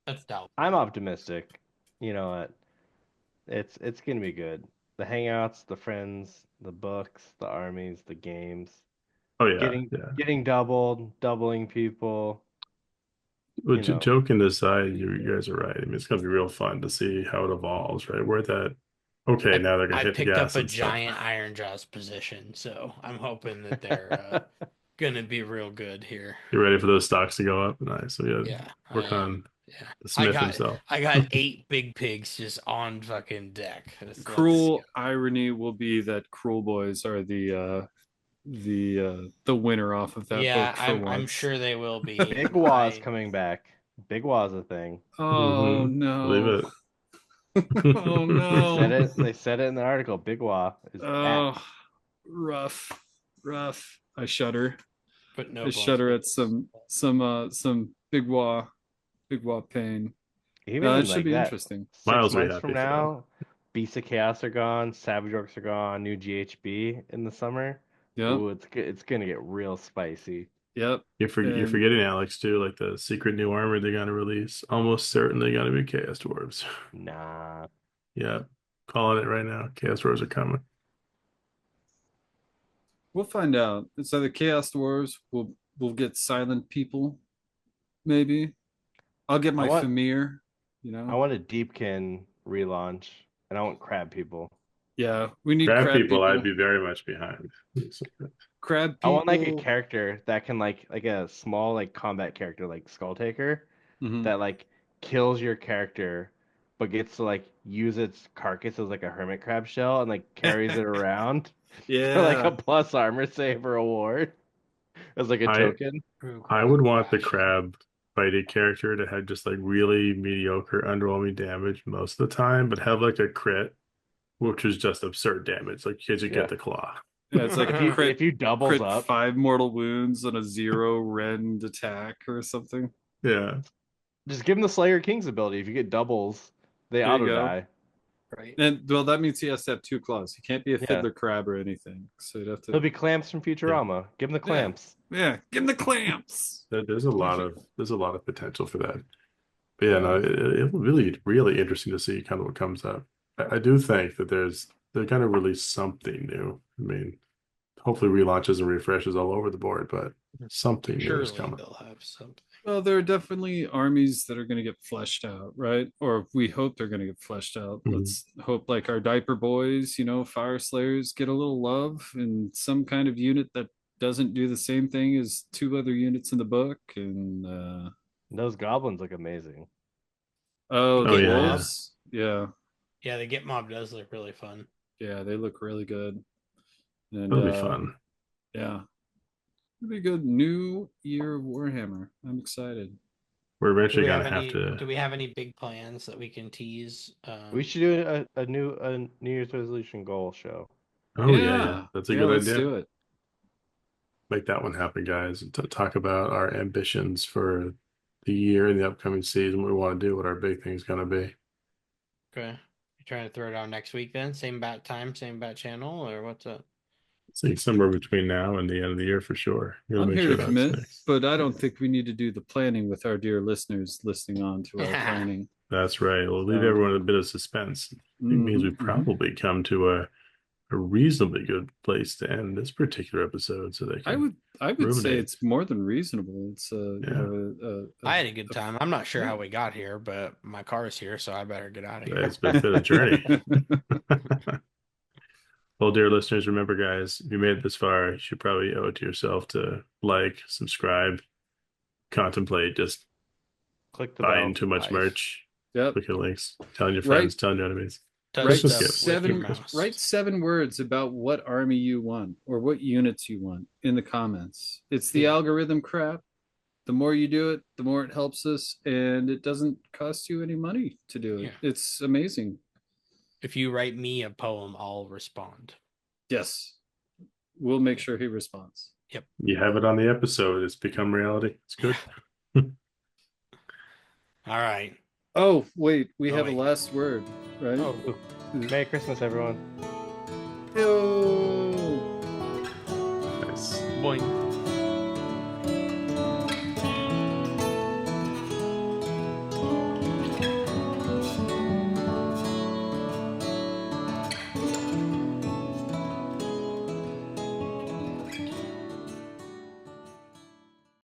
That's doubtful. I'm optimistic. You know what? It's gonna be good. The hangouts, the friends, the books, the armies, the games, Oh yeah, getting yeah. getting doubled, doubling people. Well, You know, joking aside, you guys are right. I mean, it's gonna be real fun to see how it evolves, right? Where that, okay, now they're gonna I hit the picked up gas a and stuff. giant Iron Jaws position, so I'm hoping that they're gonna be real good here. You ready for those stocks to go up? Nice. So yeah, Yeah, I work am. on Yeah, the I Smith got himself. I got 8 big pigs just on fucking deck. Let's Cruel go. irony will be that Cruel Boys are the winner off of that Yeah, book for I'm once. sure they will be. Big And Wah's coming back. Big Wah's a thing. Oh Mm-hmm. no. Believe Oh They said no. it. They said it in the article. Big Wah is back. Oh, rough, rough. I shudder. put I no bones. shudder at some big wah pain. Even It in should like be that, interesting. six Miles will be months from happy for that. now, Beasts of Chaos are gone, Savage Orcs are gone, new GHB in the summer. Yep, Ooh, it's gonna get real spicy. yep. You're And forgetting Alex too, like the secret new armor they're gonna release. Almost certainly gonna be Chaos Dwarves. Nah. Yeah, calling it right now. Chaos Dwarves are coming. we'll find out. It's either Chaos Dwarves, we'll get silent people, maybe. I'll get I my want Famir, I want a Deepkin relaunch, and I want crab people. Yeah, we need Crab crab people, I'd people. be very much behind. Crab I want like a people. character that can like a small like combat character like Skull Taker Mhm. that like kills your character but gets to like use its carcass as like a hermit crab shell and like carries it around for like a Yeah. plus armor save or award as like a I token. I would want the crab fighting character to have just like really mediocre, underwhelming damage most of the time, but have like a crit, which is just absurd damage. Like kids, you get Yeah. the claw. Yeah, it's like If a you if you doubles crit up, 5 mortal wounds and a 0 rend attack or something. Yeah. just give him the Slayer King's ability. If you get doubles, they There you auto go. die. Right. And well, that means he has to have 2 claws. He can't be a Yeah. fiddler crab or anything. So you'd have He'll to. be Clamps from Yeah. Futurama. Give him the Yeah, clamps. yeah. Give him the clamps. There's a lot of potential for that. But yeah, no, Yeah. it will really, really interesting to see kind of what comes up. I do think that they're going to release something new. I mean, hopefully relaunches and refreshes all over the board, but something new is Surely coming. they'll have something. Well, there are definitely armies that are going to get fleshed out, right? Or we hope they're going to get fleshed out. Mhm. Let's hope, like our diaper boys, Fire Slayers get a little love in some kind of unit that doesn't do the same thing as 2 other units in the book. And Those goblins look amazing. oh, Oh the yeah, yeah. wolves, yeah, Yeah, the Get Mob does look really fun. yeah, they look really good. And That'll be fun. yeah, it'll be a good new year of Warhammer. I'm excited. We're Do eventually we going have to have any? to. Do we have any big plans that we can tease? We should do a New Year's resolution goal show. Oh yeah, yeah. That's a Yeah, good let's idea. do it. Make that one happen, guys. And talk about our ambitions for the year and the upcoming season. What we want to do, what our big thing's going to be. Okay. You trying to throw it on next week then? Same bat time, same bat channel, or what's up? See somewhere between now and the end of the year for sure. We'll I'm make here sure to that's commit, next. but I don't think we need to do the planning with our dear listeners listening on to our planning. That's right. We'll leave So, everyone a bit of suspense. It means we've probably come to a reasonably good place to end this particular episode, so they I can would say ruminate. it's more than reasonable. It's I had a good time. I'm not sure how we got here, but my car is here, so I better get out of here. It's been a journey. Well, dear listeners, remember, guys, if you made it this far, you should probably owe it to yourself to like, subscribe, contemplate just Click the buying bell. too much Life. merch. Yep. Click the links, telling your Right. friends, telling your enemies. touch Write Christmas stuff gift. with your seven. mouse. Write 7 words about what army you want or what units you want in the comments. It's the Yeah. algorithm crap. The more you do it, the more it helps us, and it doesn't cost you any money to do it. Yeah. It's amazing. If you write me a poem, I'll respond. Yes, we'll make sure he responds. You have it on the episode. It's become reality. It's good. All right. Oh, wait, we Oh, have wait. a last word, right? Oh, Merry Christmas, everyone. Yo! Nice. boing.